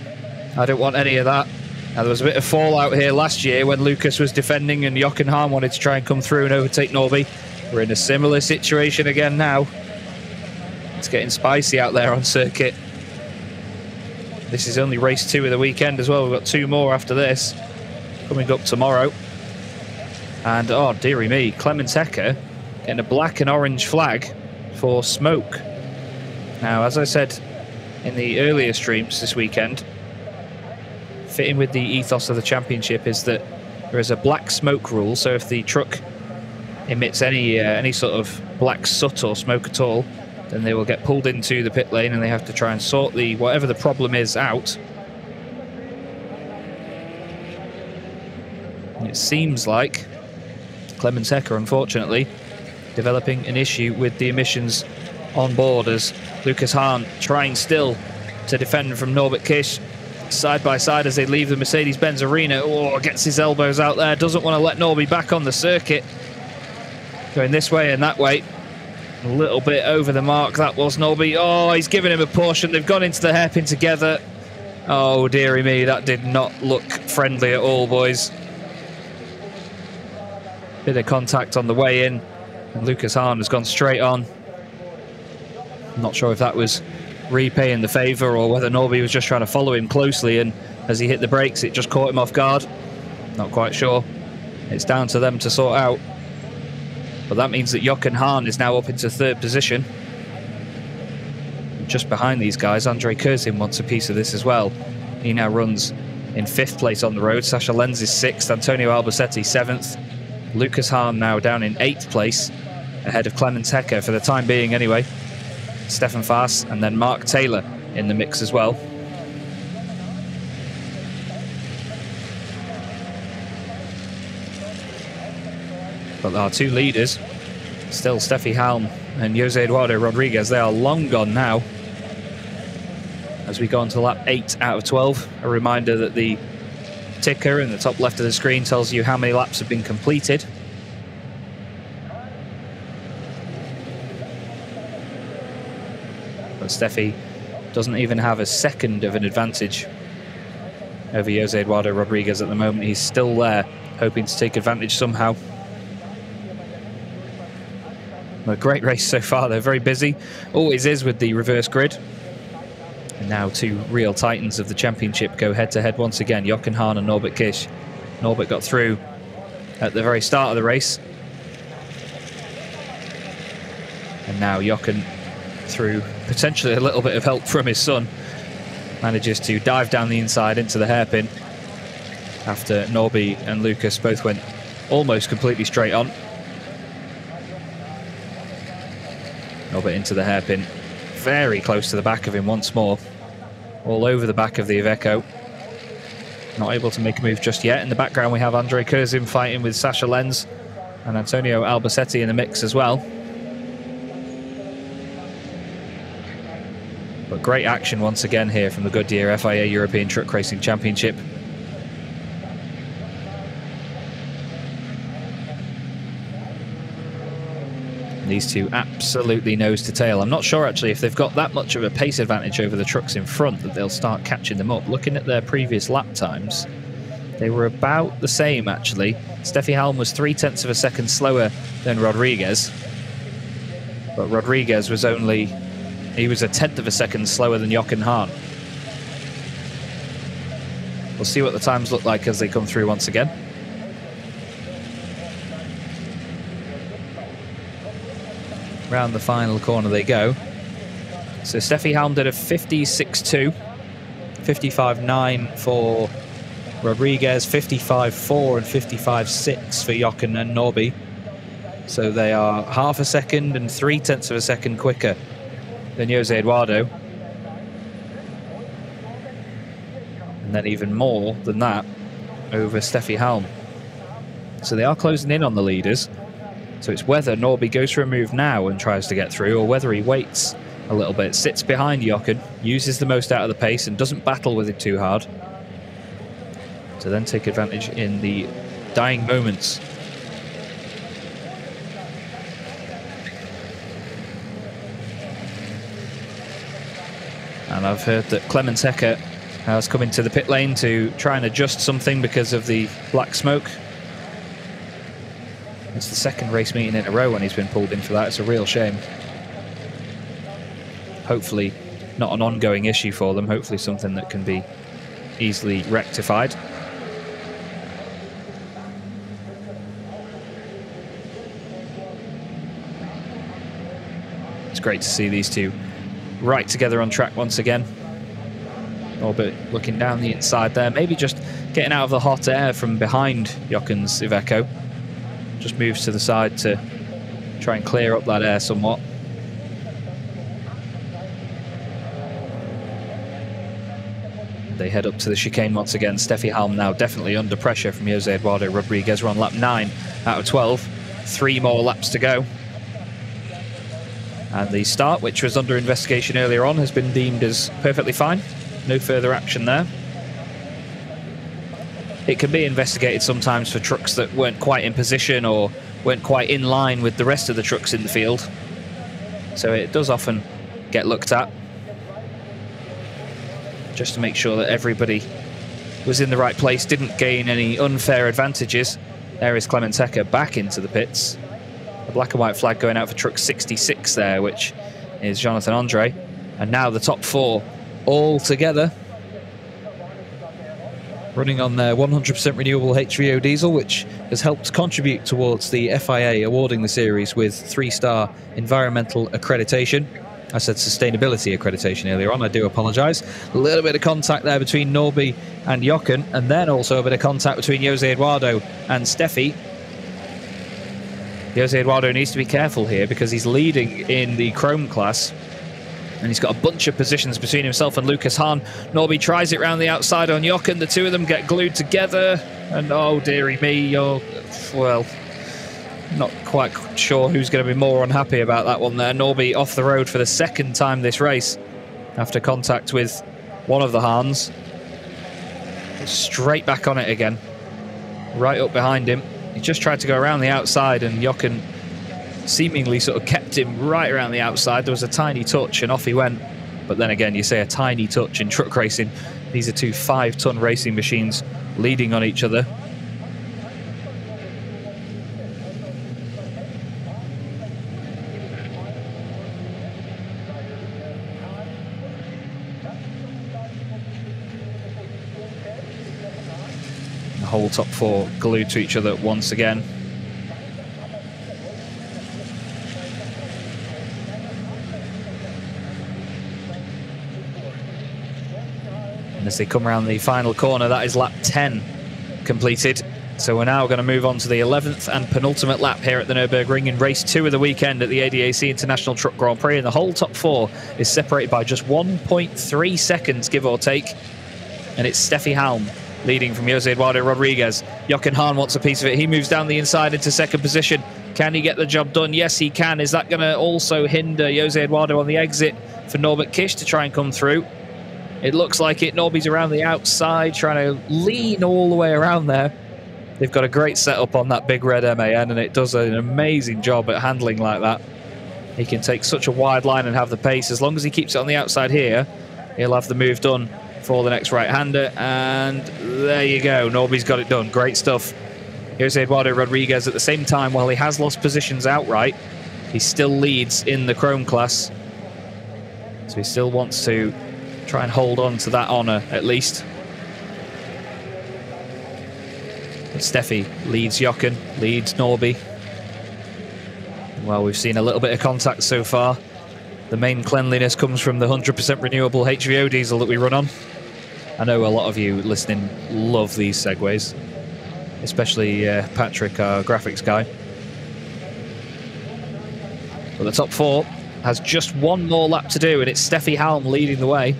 I don't want any of that. Now, there was a bit of fallout here last year when Lucas was defending and Jochen Hahn wanted to try and come through and overtake Norby. We're in a similar situation again now. It's getting spicy out there on circuit. This is only race 2 of the weekend as well. We've got 2 more after this coming up tomorrow. And oh dearie me, Clemens Hecker getting a black and orange flag for smoke. Now, as I said in the earlier streams this weekend, fitting with the ethos of the championship is that there is a black smoke rule. So if the truck emits any sort of black soot or smoke at all, then they will get pulled into the pit lane and they have to try and sort whatever the problem is out. And it seems like Clemens Hecker, unfortunately, developing an issue with the emissions on board as Lucas Hahn trying still to defend from Norbert Kish. Side by side as they leave the Mercedes-Benz arena. Oh, gets his elbows out there. Doesn't want to let Norby back on the circuit. Going this way and that way. A little bit over the mark, that was Norby. Oh, he's giving him a portion. They've gone into the hairpin together. Oh, dearie me, that did not look friendly at all, boys. Bit of contact on the way in. And Lucas Hahn has gone straight on. I'm not sure if that was repaying the favour or whether Norby was just trying to follow him closely, and as he hit the brakes it just caught him off guard. Not quite sure. It's down to them to sort out. But that means that Jochen Hahn is now up into 3rd position. Just behind these guys, Andre Kurzin wants a piece of this as well. He now runs in 5th place on the road. Sasha Lenz is 6th, Antonio Albacete 7th. Lucas Hahn now down in 8th place, ahead of Clemens Hecker for the time being anyway. Stefan Faas and then Mark Taylor in the mix as well. But our 2 leaders, still Steffi Halm and Jose Eduardo Rodriguez, they are long gone now. As we go on to lap 8 out of 12, a reminder that the ticker in the top left of the screen tells you how many laps have been completed. But Steffi doesn't even have a second of an advantage over Jose Eduardo Rodriguez at the moment. He's still there, hoping to take advantage somehow. A great race so far. They're very busy. Always is with the reverse grid. And now 2 real titans of the championship go head-to-head once again. Jochen Hahn and Norbert Kish. Norbert got through at the very start of the race. And now Jochen, through potentially a little bit of help from his son, manages to dive down the inside into the hairpin after Norby and Lucas both went almost completely straight on. Norbert into the hairpin, very close to the back of him once more, all over the back of the Iveco. Not able to make a move just yet. In the background we have Andre Kurzin fighting with Sasha Lenz and Antonio Albacete in the mix as well. But great action once again here from the Goodyear FIA European Truck Racing Championship. These 2 absolutely nose to tail. I'm not sure actually if they've got that much of a pace advantage over the trucks in front that they'll start catching them up. Looking at their previous lap times, they were about the same actually. Steffi Halm was 0.3 of a second slower than Rodriguez, but Rodriguez was he was 1/10 of a second slower than Jochen Hahn. We'll see what the times look like as they come through once again. Round the final corner they go. So Steffi Halm did a 56.2, 55.9 for Rodriguez, 55.4 and 55.6 for Jochen and Norby. So they are 0.5 a second and 0.3 of a second quicker than Jose Eduardo. And then even more than that over Steffi Halm. So they are closing in on the leaders. So it's whether Norby goes for a move now and tries to get through, or whether he waits a little bit, sits behind Jochen, uses the most out of the pace and doesn't battle with it too hard, to then take advantage in the dying moments. And I've heard that Clemens Hecker has come into the pit lane to try and adjust something because of the black smoke. It's the second race meeting in a row when he's been pulled in for that. It's a real shame. Hopefully not an ongoing issue for them. Hopefully something that can be easily rectified. It's great to see these two right together on track once again. Norbert looking down the inside there, maybe just getting out of the hot air from behind Jochen's Iveco. Just moves to the side to try and clear up that air somewhat. They head up to the chicane once again. Steffi Halm now definitely under pressure from Jose Eduardo Rodriguez. We're on lap 9 out of 12. 3 more laps to go. And the start, which was under investigation earlier on, has been deemed as perfectly fine. No further action there. It can be investigated sometimes for trucks that weren't quite in position or weren't quite in line with the rest of the trucks in the field. So it does often get looked at, just to make sure that everybody was in the right place, didn't gain any unfair advantages. There is Clemens Hecker back into the pits. The black and white flag going out for truck 66 there, which is Jonathan Andre. And now the top 4 all together, running on their 100% renewable HVO diesel, which has helped contribute towards the FIA awarding the series with 3-star environmental accreditation. I said sustainability accreditation earlier on, I do apologise. A little bit of contact there between Norby and Jochen, and then also a bit of contact between Jose Eduardo and Steffi. Jose Eduardo needs to be careful here because he's leading in the Chrome class, and he's got a bunch of positions between himself and Lucas Hahn. Norby tries it round the outside on Jochen. The two of them get glued together, and oh dearie me, you're, well, not quite sure who's going to be more unhappy about that one there. Norby off the road for the second time this race after contact with one of the Hahns. Straight back on it again, right up behind him. He just tried to go around the outside, and Jochen seemingly sort of kept him right around the outside. There was a tiny touch and off he went. But then again, you say a tiny touch in truck racing. These are 2 5-ton racing machines leading on each other. The whole top 4 glued to each other once again. And as they come around the final corner, that is lap 10 completed. So we're now going to move on to the 11th and penultimate lap here at the Nürburgring in race 2 of the weekend at the ADAC International Truck Grand Prix. And the whole top 4 is separated by just 1.3 seconds, give or take. And it's Steffi Halm leading from Jose Eduardo Rodriguez. Jochen Hahn wants a piece of it. He moves down the inside into second position. Can he get the job done? Yes, he can. Is that going to also hinder Jose Eduardo on the exit for Norbert Kish to try and come through? It looks like it. Norby's around the outside, trying to lean all the way around there. They've got a great setup on that big red MAN, and it does an amazing job at handling like that. He can take such a wide line and have the pace. As long as he keeps it on the outside here, he'll have the move done for the next right-hander. And there you go. Norby's got it done. Great stuff. Jose Eduardo Rodriguez, at the same time, while he has lost positions outright, he still leads in the Chrome class. So he still wants to try and hold on to that honour, at least. But Steffi leads Jochen, leads Norby. Well, we've seen a little bit of contact so far. The main cleanliness comes from the 100% renewable HVO diesel that we run on. I know a lot of you listening love these segues, especially Patrick, our graphics guy. But the top 4 has just 1 more lap to do, and it's Steffi Halm leading the way.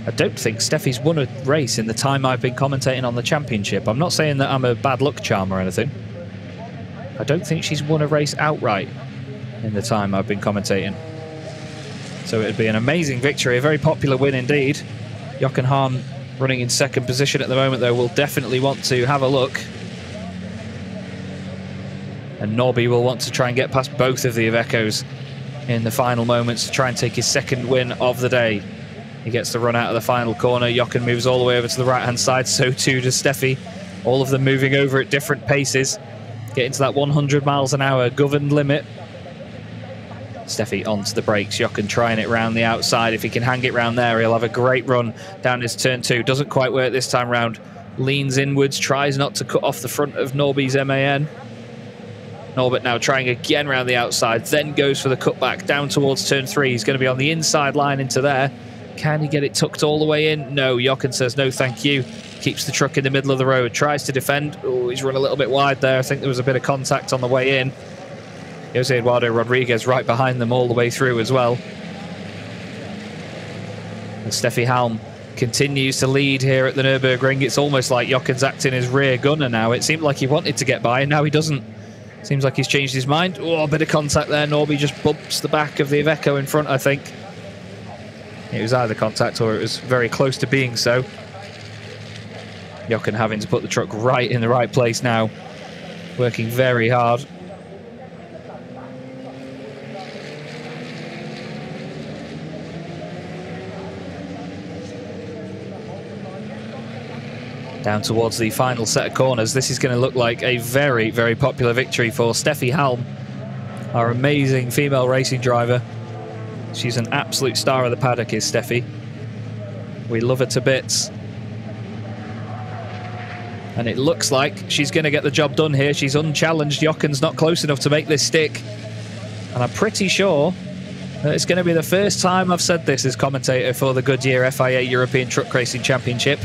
I don't think Steffi's won a race in the time I've been commentating on the championship. I'm not saying that I'm a bad luck charm or anything. I don't think she's won a race outright in the time I've been commentating. So it'd be an amazing victory, a very popular win indeed. Jochen Hahn running in second position at the moment, though, will definitely want to have a look. And Norby will want to try and get past both of the Ivecos in the final moments to try and take his second win of the day. He gets the run out of the final corner. Jochen moves all the way over to the right-hand side. So too does Steffi. All of them moving over at different paces. Getting to that 100 miles an hour governed limit. Steffi onto the brakes. Jochen trying it round the outside. If he can hang it round there, he'll have a great run down his turn 2. Doesn't quite work this time round. Leans inwards, tries not to cut off the front of Norby's MAN. Norbert now trying again round the outside, then goes for the cutback down towards turn 3. He's going to be on the inside line into there. Can he get it tucked all the way in? No, Jochen says no thank you. Keeps the truck in the middle of the road, tries to defend. Oh, he's run a little bit wide there. I think there was a bit of contact on the way in. Jose Eduardo Rodriguez right behind them all the way through as well. And Steffi Halm continues to lead here at the Nürburgring. It's almost like Jochen's acting as rear gunner now. It seemed like he wanted to get by, and now he doesn't. Seems like he's changed his mind. Oh, a bit of contact there. Norby just bumps the back of the Iveco in front, I think. It was either contact or it was very close to being so. Jochen having to put the truck right in the right place now. Working very hard. Down towards the final set of corners. This is going to look like a very, very popular victory for Steffi Halm, our amazing female racing driver. She's an absolute star of the paddock, is Steffi. We love her to bits. And it looks like she's going to get the job done here. She's unchallenged. Jochen's not close enough to make this stick. And I'm pretty sure that it's going to be the first time I've said this as commentator for the Goodyear FIA European Truck Racing Championship.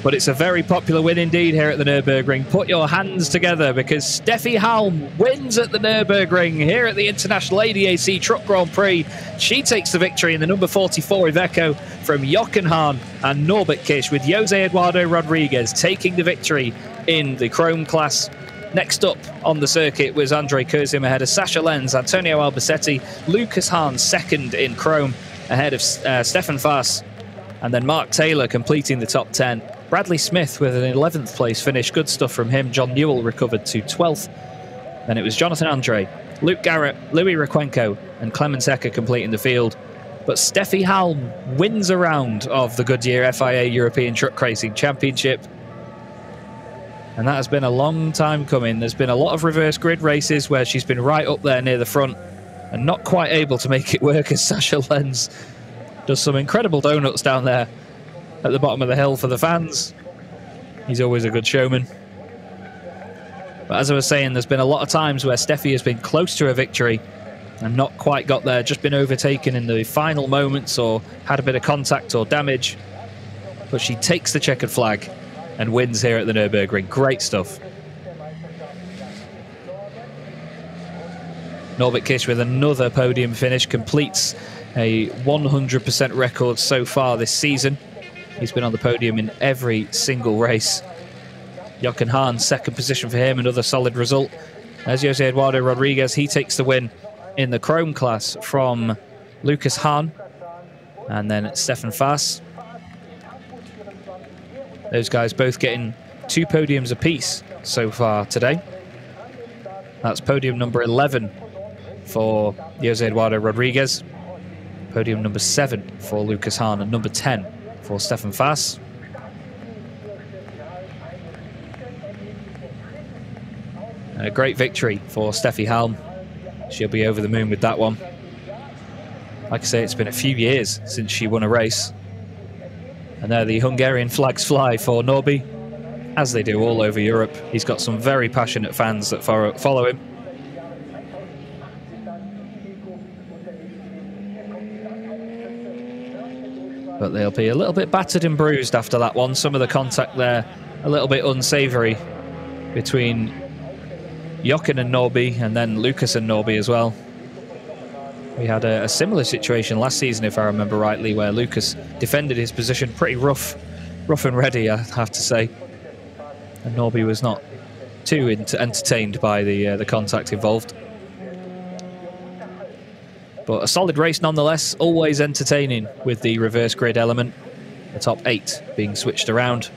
But it's a very popular win indeed here at the Nürburgring. Put your hands together because Steffi Halm wins at the Nürburgring here at the International ADAC Truck Grand Prix. She takes the victory in the number 44 Iveco from Jochen Hahn and Norbert Kisch, with Jose Eduardo Rodriguez taking the victory in the Chrome class. Next up on the circuit was Andre Kurzim ahead of Sascha Lenz, Antonio Albacetti, Lucas Hahn second in Chrome ahead of Stefan Faas, and then Mark Taylor completing the top 10. Bradley Smith with an 11th place finish. Good stuff from him. John Newell recovered to 12th. Then it was Jonathan Andre, Luke Garrett, Louis Requenco and Clemens Hecker completing the field. But Steffi Halm wins a round of the Goodyear FIA European Truck Racing Championship. And that has been a long time coming. There's been a lot of reverse grid races where she's been right up there near the front and not quite able to make it work, as Sascha Lenz does some incredible donuts down there at the bottom of the hill for the fans. He's always a good showman. But as I was saying, there's been a lot of times where Steffi has been close to a victory and not quite got there, just been overtaken in the final moments or had a bit of contact or damage. But she takes the checkered flag and wins here at the Nürburgring. Great stuff. Norbert Kisch with another podium finish, completes a 100% record so far this season. He's been on the podium in every single race. Jochen Hahn, second position for him, another solid result. As Jose Eduardo Rodriguez, he takes the win in the Chrome class from Lucas Hahn. And then Stefan Faas. Those guys both getting 2 podiums apiece so far today. That's podium number 11 for Jose Eduardo Rodriguez. Podium number 7 for Lucas Hahn and number 10 for Stefan Faas. And a great victory for Steffi Halm. She'll be over the moon with that one. Like I say, it's been a few years since she won a race. And there the Hungarian flags fly for Norby, as they do all over Europe. He's got some very passionate fans that follow him. But they'll be a little bit battered and bruised after that one. Some of the contact there, a little bit unsavoury between Jochen and Norby, and then Lucas and Norby as well. We had a similar situation last season, if I remember rightly, where Lucas defended his position pretty rough and ready, I have to say. And Norby was not too entertained by the contact involved. But a solid race nonetheless, always entertaining with the reverse grid element. The top 8 being switched around.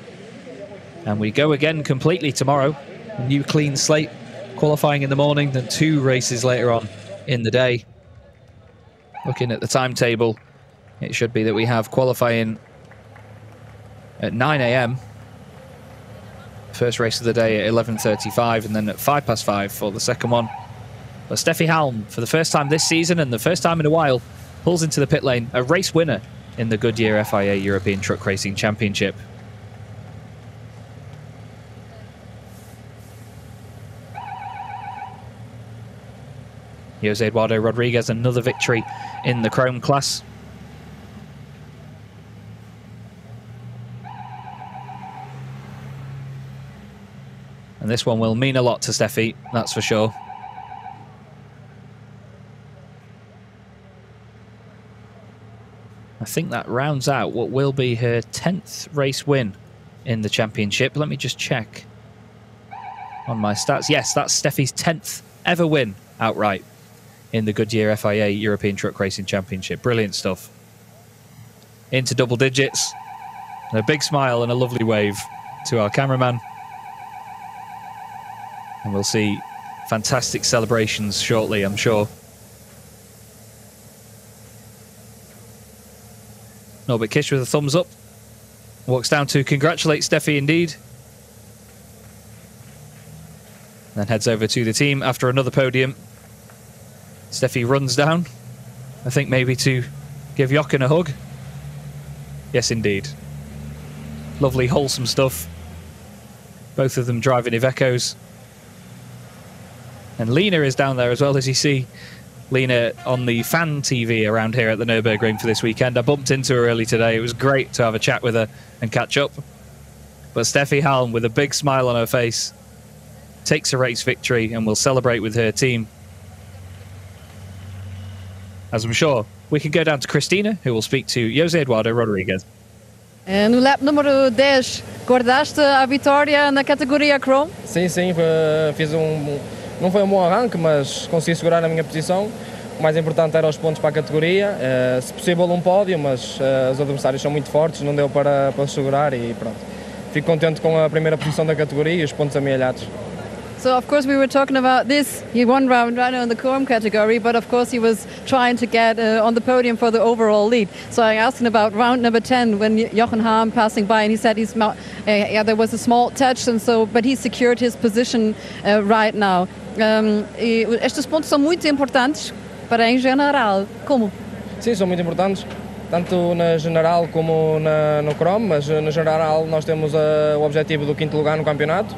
And we go again completely tomorrow. A new clean slate, qualifying in the morning, then 2 races later on in the day. Looking at the timetable, it should be that we have qualifying at 9 a.m. First race of the day at 11:35, and then at 5:05 for the second one. But Steffi Halm, for the first time this season and the first time in a while, pulls into the pit lane, a race winner in the Goodyear FIA European Truck Racing Championship. Jose Eduardo Rodriguez, another victory in the Chrome class. And this one will mean a lot to Steffi, that's for sure. I think that rounds out what will be her 10th race win in the championship. Let me just check on my stats. Yes, that's Steffi's 10th ever win outright in the Goodyear FIA European Truck Racing Championship. Brilliant stuff. Into double digits. And a big smile and a lovely wave to our cameraman. And we'll see fantastic celebrations shortly, I'm sure. Norbert Kish with a thumbs up. Walks down to congratulate Steffi indeed. Then heads over to the team after another podium. Steffi runs down. I think maybe to give Jochen a hug. Yes, indeed. Lovely, wholesome stuff. Both of them driving Ivecos. And Lena is down there as well, as you see. Lena on the fan TV around here at the Nürburgring for this weekend. I bumped into her early today. It was great to have a chat with her and catch up. But Steffi Halm, with a big smile on her face, takes a race victory and will celebrate with her team. As I'm sure we can go down to Cristina, who will speak to Jose Eduardo Rodriguez. No lap número 10, guardaste a vitória na categoria Chrome? Sim, fiz não foi um bom arranque, mas consegui segurar a minha posição. O mais importante era os pontos para a categoria. Se possível um pódio, mas os adversários são muito fortes, não deu para segurar e pronto. Fico contente com a primeira posição da categoria e os pontos amealhados. So, of course, we were talking about this. He won round one in the Chrome category, but of course he was trying to get on the podium for the overall lead. So I asked him about round number 10 when Jochen Halm passing by, and he said there was a small touch, and so, but he secured his position right now. Estes pontos são muito importantes para em general. Como? Sim, são muito importantes. Tanto na general como no Chrome, mas na general nós temos o objetivo do 5º lugar no campeonato.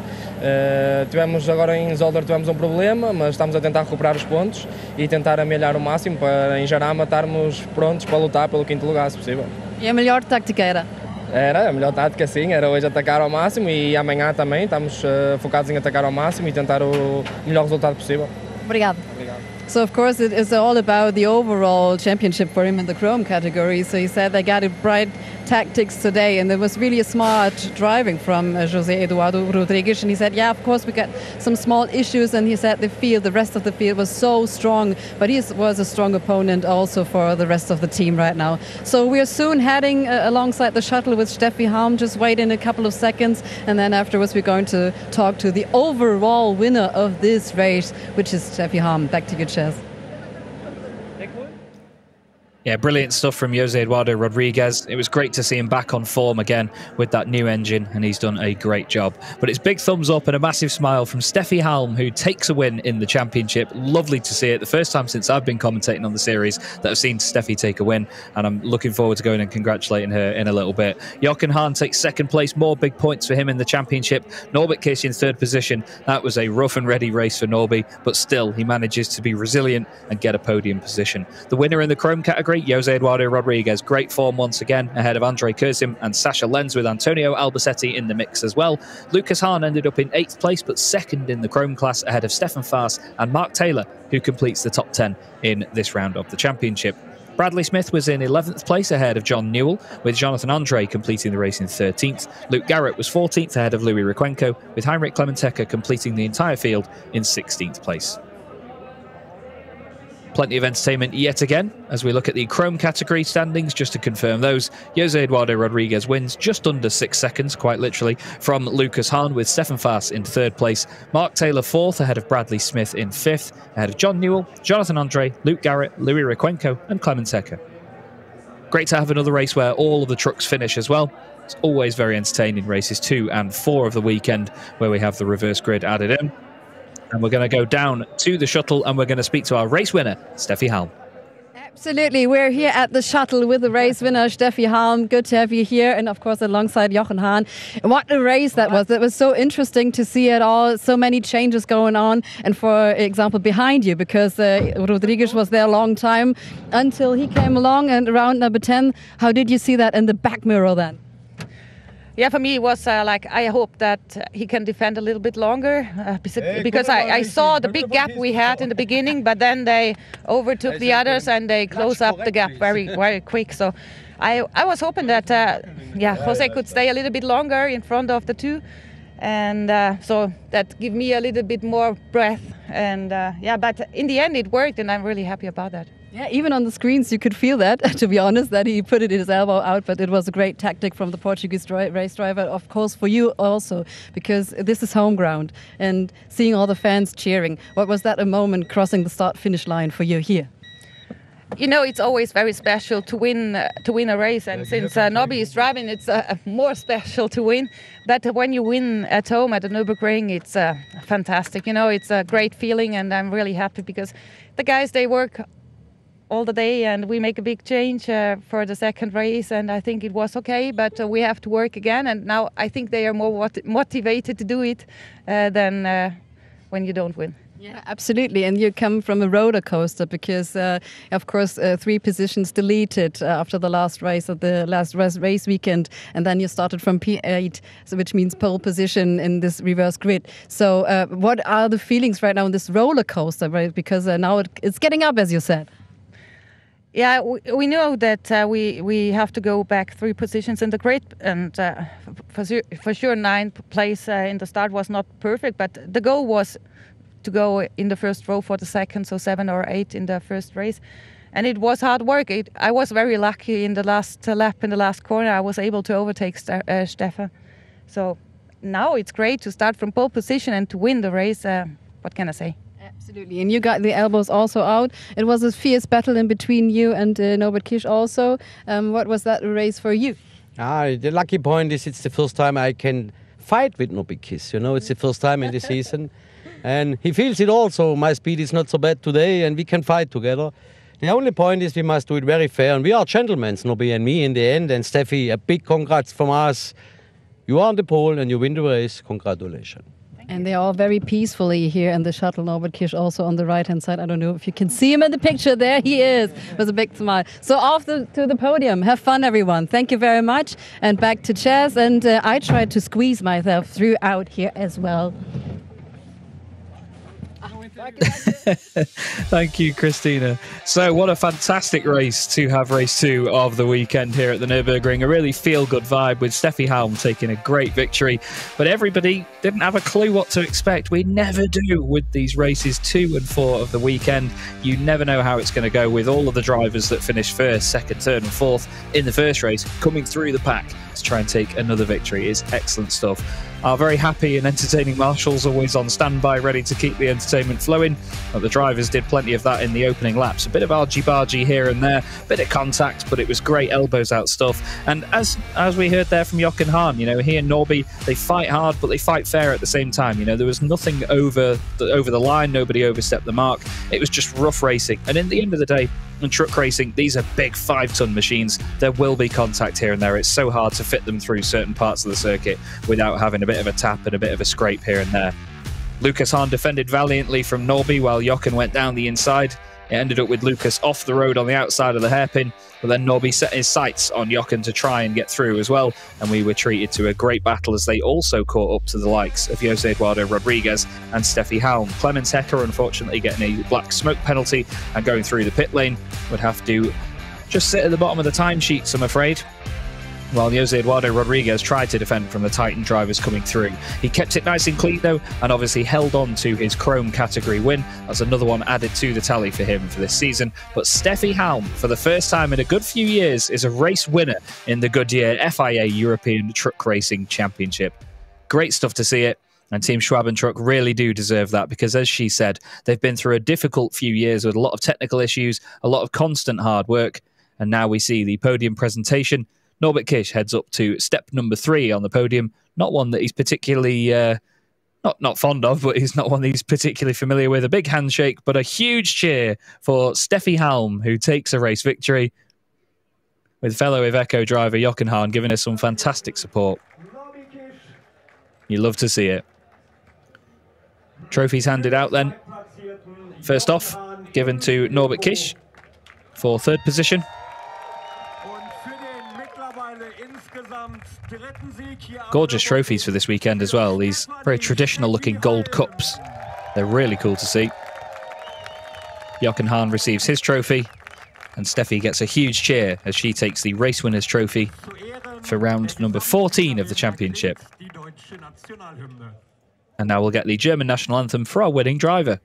Tivemos agora em Zolder tivemos um problema, mas estamos a tentar recuperar os pontos e tentar amelhar o máximo para em Jarama estarmos prontos para lutar pelo 5º lugar, se possível. E a melhor tática era? Era a melhor tática, sim, era hoje atacar ao máximo e amanhã também estamos focados em atacar ao máximo e tentar o melhor resultado possível. Obrigado. So, of course, it is all about the overall championship for him in the Chrome category. So he said they got it right tactics today, and there was really a smart driving from Jose Eduardo Rodriguez. And he said, yeah, of course, we got some small issues. And he said the rest of the field was so strong, but he was a strong opponent also for the rest of the team right now. So we are soon heading alongside the shuttle with Steffi Halm. Just wait in a couple of seconds, and then afterwards we're going to talk to the overall winner of this race, which is Steffi Halm. Back to you, Chaz. Yeah, brilliant stuff from Jose Eduardo Rodriguez. It was great to see him back on form again with that new engine, and he's done a great job. But it's big thumbs up and a massive smile from Steffi Halm, who takes a win in the championship. Lovely to see it. The first time since I've been commentating on the series that I've seen Steffi take a win, and I'm looking forward to going and congratulating her in a little bit. Jochen Hahn takes second place, more big points for him in the championship. Norbert Kish in third position. That was a rough and ready race for Norby, but still he manages to be resilient and get a podium position. The winner in the Chrome category, Jose Eduardo Rodriguez, great form once again, ahead of Andre Kurzim and Sasha Lenz, with Antonio Albacete in the mix as well. Lucas Hahn ended up in 8th place, but second in the Chrome class, ahead of Stefan Faas and Mark Taylor, who completes the top 10 in this round of the championship. Bradley Smith was in 11th place ahead of John Newell, with Jonathan Andre completing the race in 13th. Luke Garrett was 14th ahead of Louis Requenco, with Heinrich Clementeca completing the entire field in 16th place. Plenty of entertainment yet again as we look at the Chrome category standings. Just to confirm those, Jose Eduardo Rodriguez wins just under 6 seconds, quite literally, from Lucas Hahn, with Stefan Faas in 3rd place, Mark Taylor 4th, ahead of Bradley Smith in 5th, ahead of John Newell, Jonathan Andre, Luke Garrett, Louis Requenco and Clemens Hecker. Great to have another race where all of the trucks finish as well. It's always very entertaining, races 2 and 4 of the weekend, where we have the reverse grid added in. And we're going to go down to the shuttle and we're going to speak to our race winner, Steffi Halm. Absolutely. We're here at the shuttle with the race winner, Steffi Halm. Good to have you here. And of course, alongside Jochen Hahn. What a race that was. It was so interesting to see it all. So many changes going on. And for example, behind you, because Rodriguez was there a long time until he came along and around number 10. How did you see that in the back mirror then? Yeah, for me it was like I hope that he can defend a little bit longer because I saw the big gap we had in the beginning, but then they overtook the others and they closed up the gap very, very quick. So I was hoping that Jose could stay a little bit longer in front of the two, and so that gave me a little bit more breath. And but in the end it worked, and I'm really happy about that. Yeah, even on the screens you could feel that, to be honest, that he put his elbow out, but it was a great tactic from the Portuguese race driver, of course, for you also, because this is home ground, and seeing all the fans cheering. What was that a moment crossing the start-finish line for you here? You know, it's always very special to win a race, and since Nobby is driving, it's more special to win. But when you win at home at the Nürburgring, it's fantastic. You know, it's a great feeling, and I'm really happy because the guys, they work all the day, and we make a big change for the second race, and I think it was okay, but we have to work again, and now I think they are more motivated to do it than when you don't win. Yeah, absolutely. And you come from a roller coaster because, of course, 3 positions deleted after the last race of the last race weekend. And then you started from P8, so which means pole position in this reverse grid. So what are the feelings right now in this roller coaster, right? Because now it's getting up, as you said. Yeah, we know that we have to go back 3 positions in the grid, and for sure 9th place in the start was not perfect, but the goal was to go in the first row for the second, so 7 or 8 in the first race. And it was hard work. I was very lucky in the last lap, in the last corner. I was able to overtake Stefan. So now it's great to start from pole position and to win the race. What can I say? Absolutely. And you got the elbows also out. It was a fierce battle in between you and Norbert Kisch also. What was that race for you? The lucky point is it's the first time I can fight with Norbert Kisch. You know, it's the first time in the season. And he feels it also. My speed is not so bad today, and we can fight together. The only point is we must do it very fair. And we are gentlemen, Nobby and me, in the end. And Steffi, a big congrats from us. You are on the pole and you win the race. Congratulations. And they're all very peacefully here in the shuttle. Norbert Kisch also on the right-hand side. I don't know if you can see him in the picture. There he is with a big smile. So off to the podium. Have fun, everyone. Thank you very much. And back to chairs. And I tried to squeeze myself throughout here as well. Thank you, Christina. So what a fantastic race to have race 2 of the weekend here at the Nürburgring. A really feel-good vibe with Steffi Halm taking a great victory. But everybody didn't have a clue what to expect. We never do with these races 2 and 4 of the weekend. You never know how it's going to go with all of the drivers that finished 1st, 2nd, 3rd and 4th in the first race coming through the pack to try and take another victory. It's excellent stuff. Our very happy and entertaining marshals always on standby, ready to keep the entertainment flowing. But the drivers did plenty of that in the opening laps. A bit of argy-bargy here and there, a bit of contact, but it was great elbows out stuff. And as we heard there from Jochen Hahn, you know, he and Nobby, they fight hard, but they fight fair at the same time. You know, there was nothing over the line, nobody overstepped the mark. It was just rough racing. And in the end of the day, in truck racing, these are big 5-ton machines. There will be contact here and there. It's so hard to fit them through certain parts of the circuit without having a bit of a tap and a bit of a scrape here and there. Lucas Hahn defended valiantly from Nobby while Jochen went down the inside. It ended up with Lucas off the road on the outside of the hairpin, but then Nobby set his sights on Jochen to try and get through as well, and we were treated to a great battle as they also caught up to the likes of Jose Eduardo Rodriguez and Steffi Halm. Clemens Hecker, unfortunately, getting a black smoke penalty and going through the pit lane, would have to just sit at the bottom of the timesheets, I'm afraid. while Jose Eduardo Rodriguez tried to defend from the Titan drivers coming through. He kept it nice and clean though, and obviously held on to his Chrome category win. That's another one added to the tally for him for this season. But Steffi Halm, for the first time in a good few years, is a race winner in the Goodyear FIA European Truck Racing Championship. Great stuff to see it. And Team Schwab Truck really do deserve that because, as she said, they've been through a difficult few years with a lot of technical issues, a lot of constant hard work. And now we see the podium presentation. Norbert Kish heads up to step number 3 on the podium. Not one that he's particularly, not fond of, but he's not one that he's particularly familiar with. A big handshake, but a huge cheer for Steffi Halm, who takes a race victory, with fellow Iveco driver Jochen Hahn giving us some fantastic support. You love to see it. Trophies handed out then. First off, given to Norbert Kish for 3rd position. Gorgeous trophies for this weekend as well. These very traditional looking gold cups. They're really cool to see. Jochen Hahn receives his trophy, and Steffi gets a huge cheer as she takes the race winners trophy for round number 14 of the championship. And now we'll get the German national anthem for our winning driver.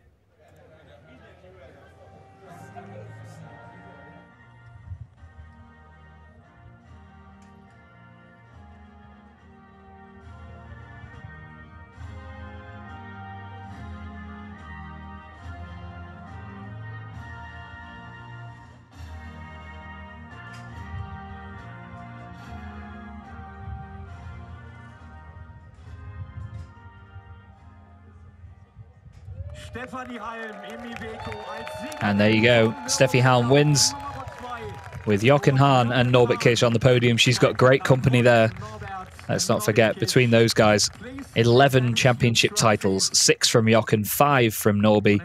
And there you go. Steffi Halm wins with Jochen Hahn and Norbert Kish on the podium. She's got great company there. Let's not forget, between those guys, 11 championship titles, 6 from Jochen, 5 from Norby.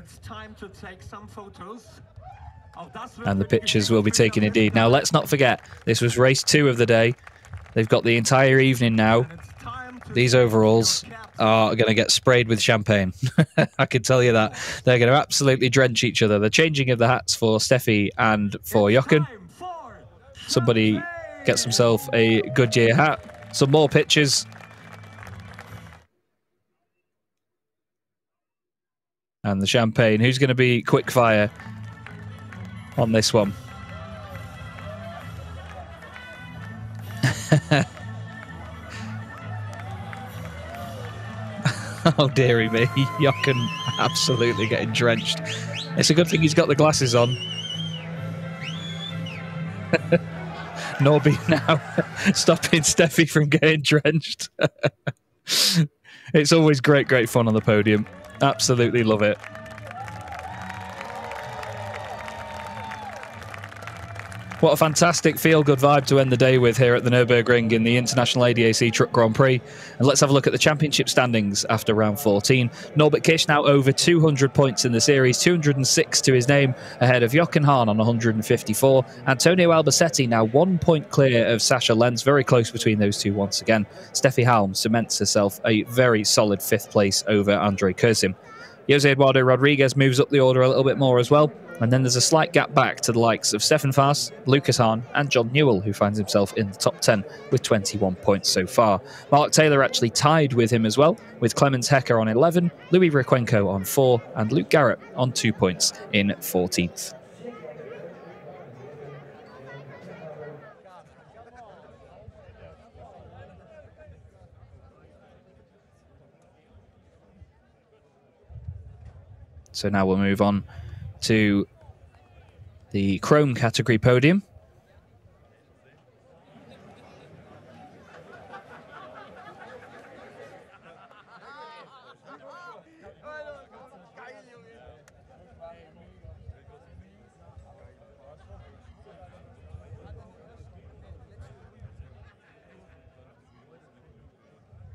And the pictures will be taken indeed. Now, let's not forget, this was race 2 of the day. They've got the entire evening now. These overalls are going to get sprayed with champagne. I can tell you that. They're going to absolutely drench each other. The changing of the hats for Steffi and for Jochen. Somebody gets himself a Goodyear hat. Some more pictures. And the champagne. Who's going to be quick fire on this one? Oh, dearie me. Jochen absolutely getting drenched. It's a good thing he's got the glasses on. Norby now stopping Steffi from getting drenched. It's always great fun on the podium. Absolutely love it. What a fantastic feel-good vibe to end the day with here at the Nürburgring in the International ADAC Truck Grand Prix. And let's have a look at the championship standings after round 14. Norbert Kish now over 200 points in the series, 206 to his name, ahead of Jochen Hahn on 154. Antonio Albacete now 1 point clear of Sascha Lenz, very close between those two once again. Steffi Halm cements herself a very solid 5th place over Andre Kursim. Jose Eduardo Rodriguez moves up the order a little bit more as well. And then there's a slight gap back to the likes of Stefan Faas, Lucas Hahn and John Newell, who finds himself in the top 10 with 21 points so far. Mark Taylor actually tied with him as well, with Clemens Hecker on 11, Louis Requenco on 4 and Luke Garrett on 2 points in 14th. So now we'll move on to the Chrome category podium.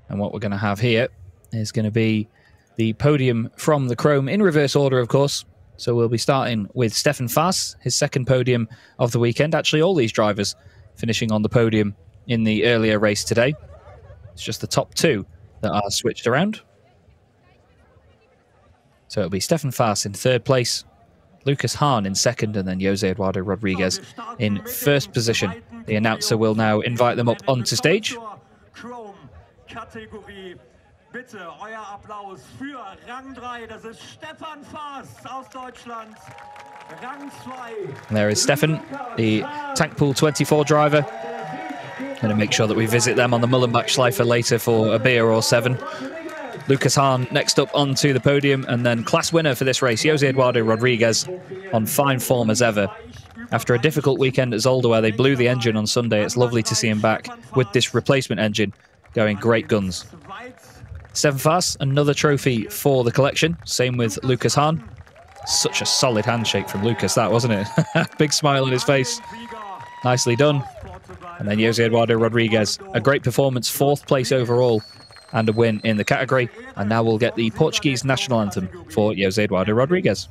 And what we're going to have here is going to be the podium from the Chrome in reverse order, of course. So we'll be starting with Stefan Faas, his 2nd podium of the weekend. Actually, all these drivers finishing on the podium in the earlier race today. It's just the top 2 that are switched around. So it'll be Stefan Faas in 3rd place, Lucas Hahn in second, and then Jose Eduardo Rodriguez in first position. The announcer will now invite them up onto stage. Bitte, euer Applaus für Rang 3, das ist Stefan Faas aus Deutschland. Rang 2. And there is Stefan, the Tank Pool 24 driver. Going to make sure that we visit them on the Mullenbach Schleifer later for a beer or 7. Lucas Hahn next up onto the podium, and then class winner for this race, Jose Eduardo Rodriguez, on fine form as ever. After a difficult weekend at Zolder where they blew the engine on Sunday, it's lovely to see him back with this replacement engine going great guns. Stefan Faas, another trophy for the collection. Same with Lucas Hahn. Such a solid handshake from Lucas, that, wasn't it? Big smile on his face. Nicely done. And then Jose Eduardo Rodriguez, a great performance, 4th place overall, and a win in the category. And now we'll get the Portuguese national anthem for Jose Eduardo Rodriguez.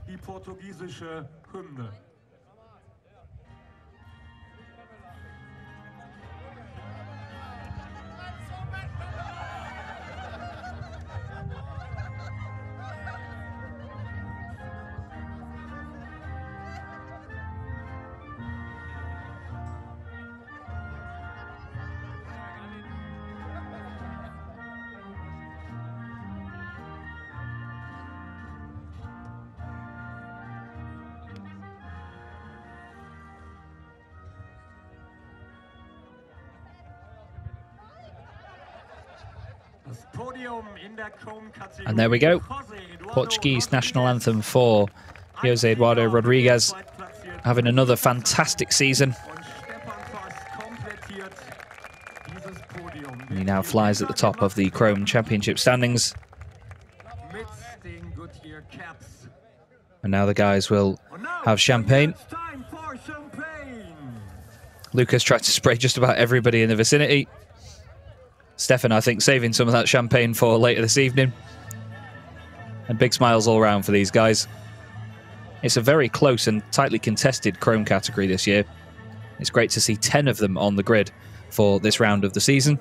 And there we go. Portuguese national anthem for Jose Eduardo Rodriguez, having another fantastic season. And he now flies at the top of the Chrome Championship standings. And now the guys will have champagne. Lucas tried to spray just about everybody in the vicinity. Stefan, I think, saving some of that champagne for later this evening. And big smiles all around for these guys. It's a very close and tightly contested Chrome category this year. It's great to see 10 of them on the grid for this round of the season.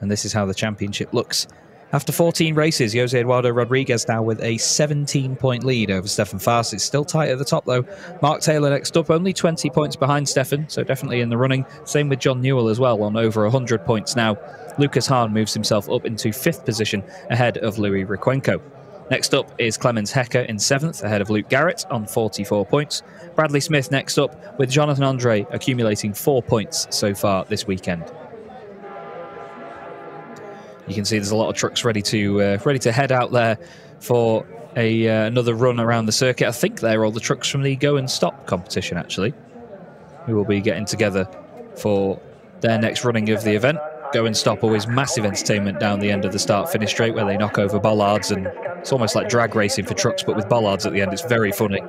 And this is how the championship looks. After 14 races, Jose Eduardo Rodriguez now with a 17-point lead over Stefan Faas. It's still tight at the top, though. Mark Taylor next up, only 20 points behind Stefan, so definitely in the running. Same with John Newell as well, on over 100 points now. Lucas Hahn moves himself up into 5th position, ahead of Louis Requenco. Next up is Clemens Hecker in 7th, ahead of Luke Garrett on 44 points. Bradley Smith next up, with Jonathan Andre accumulating 4 points so far this weekend. You can see there's a lot of trucks ready to head out there for another run around the circuit. I think they're all the trucks from the Go and Stop competition, actually, who will be getting together for their next running of the event. Go and Stop, always massive entertainment down the end of the start-finish straight where they knock over bollards, and it's almost like drag racing for trucks, but with bollards at the end. It's very funny.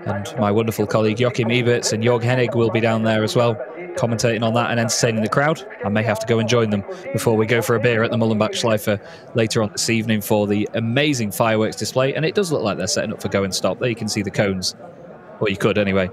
And my wonderful colleague Joachim Eberts and Jörg Hennig will be down there as well, commentating on that and entertaining the crowd. I may have to go and join them before we go for a beer at the Mullenbach Schleifer later on this evening for the amazing fireworks display. And it does look like they're setting up for Go and Stop. There you can see the cones. Or you could anyway.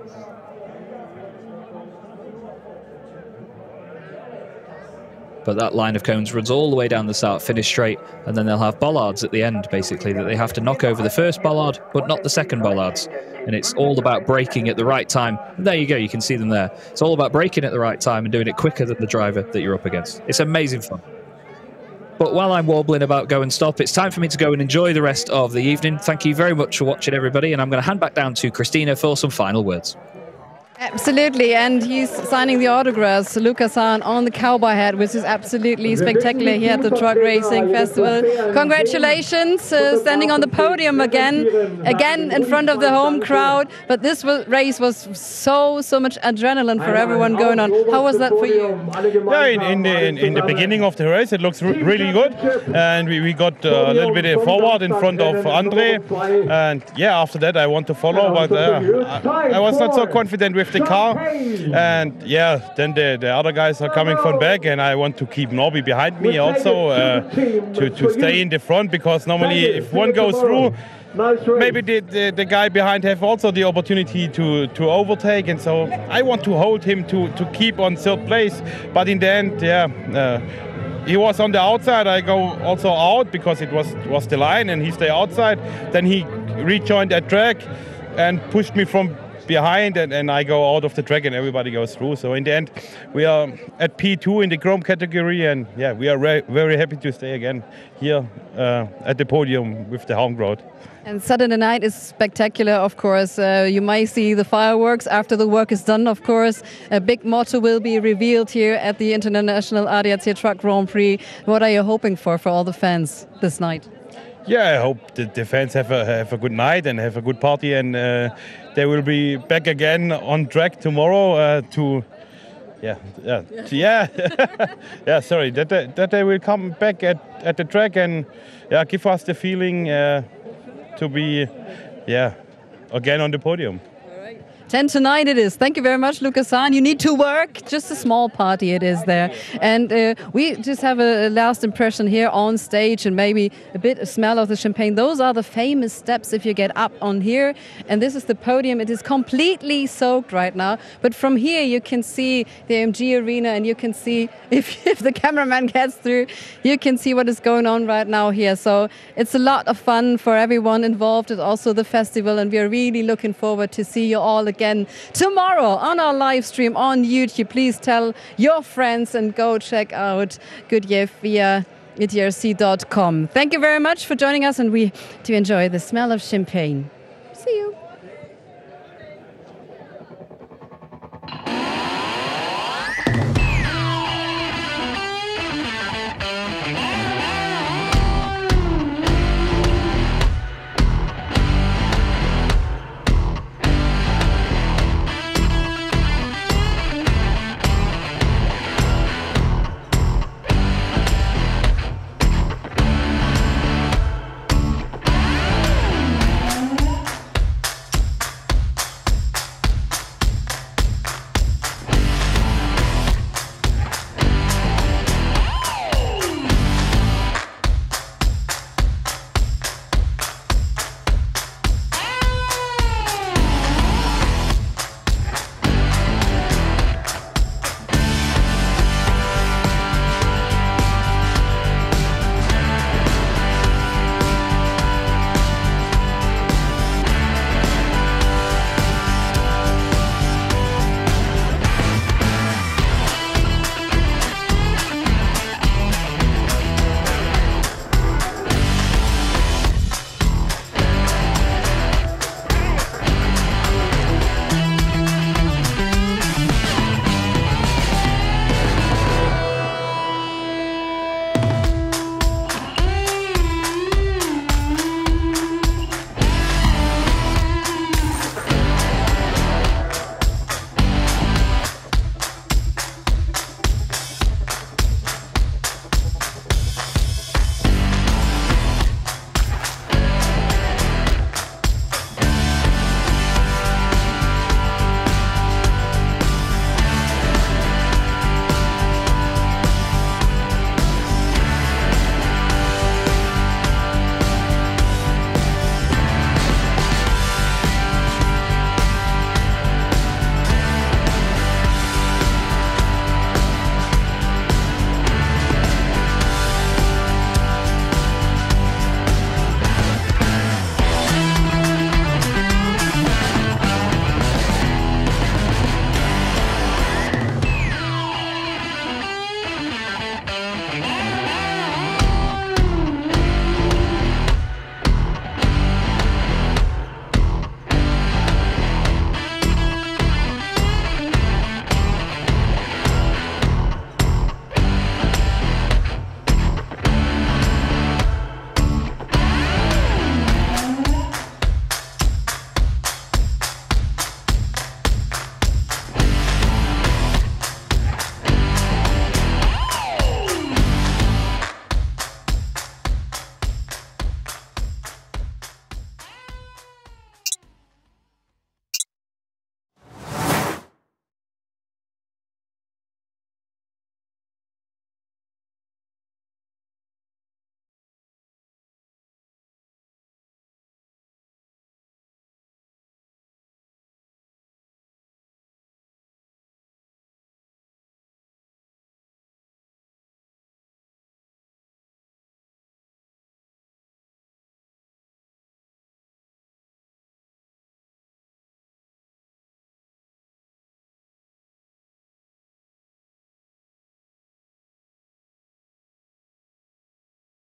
But that line of cones runs all the way down the start-finish straight, and then they'll have bollards at the end, basically, that they have to knock over the first bollard, but not the second bollards. And it's all about braking at the right time. And there you go, you can see them there. It's all about braking at the right time and doing it quicker than the driver that you're up against. It's amazing fun. But while I'm warbling about Go and Stop, it's time for me to go and enjoy the rest of the evening. Thank you very much for watching, everybody, and I'm going to hand back down to Christina for some final words. Absolutely, and he's signing the autographs. Lucas Hahn on the cowboy hat, which is absolutely spectacular here at the Truck Racing Festival. Congratulations, standing on the podium again in front of the home crowd. But this race was so much adrenaline for everyone going on. How was that for you? Yeah, in the beginning of the race, it looks really good, and we got a little bit forward in front of Andre. And yeah, after that, I want to follow, but I was not so confident with the car, and yeah, then the other guys are coming from back, and I want to keep Norby behind me also to stay in the front, because normally if one goes through, maybe the guy behind have also the opportunity to overtake, and so I want to hold him to keep on 3rd place, but in the end, yeah, he was on the outside. I go also out because it was the line, and he stay outside. Then he rejoined that track and pushed me from behind, and I go out of the track, and everybody goes through. So in the end, we are at P2 in the Chrome category, and yeah, we are very happy to stay again here at the podium with the home crowd. And Saturday night is spectacular, of course. You might see the fireworks after the work is done, of course. A big motto will be revealed here at the International ADAC Truck Grand Prix. What are you hoping for all the fans this night? Yeah, I hope the fans have a good night and have a good party, and they will be back again on track tomorrow sorry, that they will come back at the track and give us the feeling to be again on the podium. 10 to 9 it is. Thank you very much, Lucas Hahn. You need to work. Just a small party it is there. And we just have a last impression here on stage and maybe a bit of smell of the champagne. Those are the famous steps if you get up on here. And this is the podium. It is completely soaked right now. But from here you can see the AMG arena, and you can see, if the cameraman gets through, you can see what is going on right now here. So it's a lot of fun for everyone involved. It's also the festival, and we are really looking forward to see you all again tomorrow on our live stream on YouTube. Please tell your friends and go check out Goodyear via ETRC.com. Thank you very much for joining us, and we do enjoy the smell of champagne.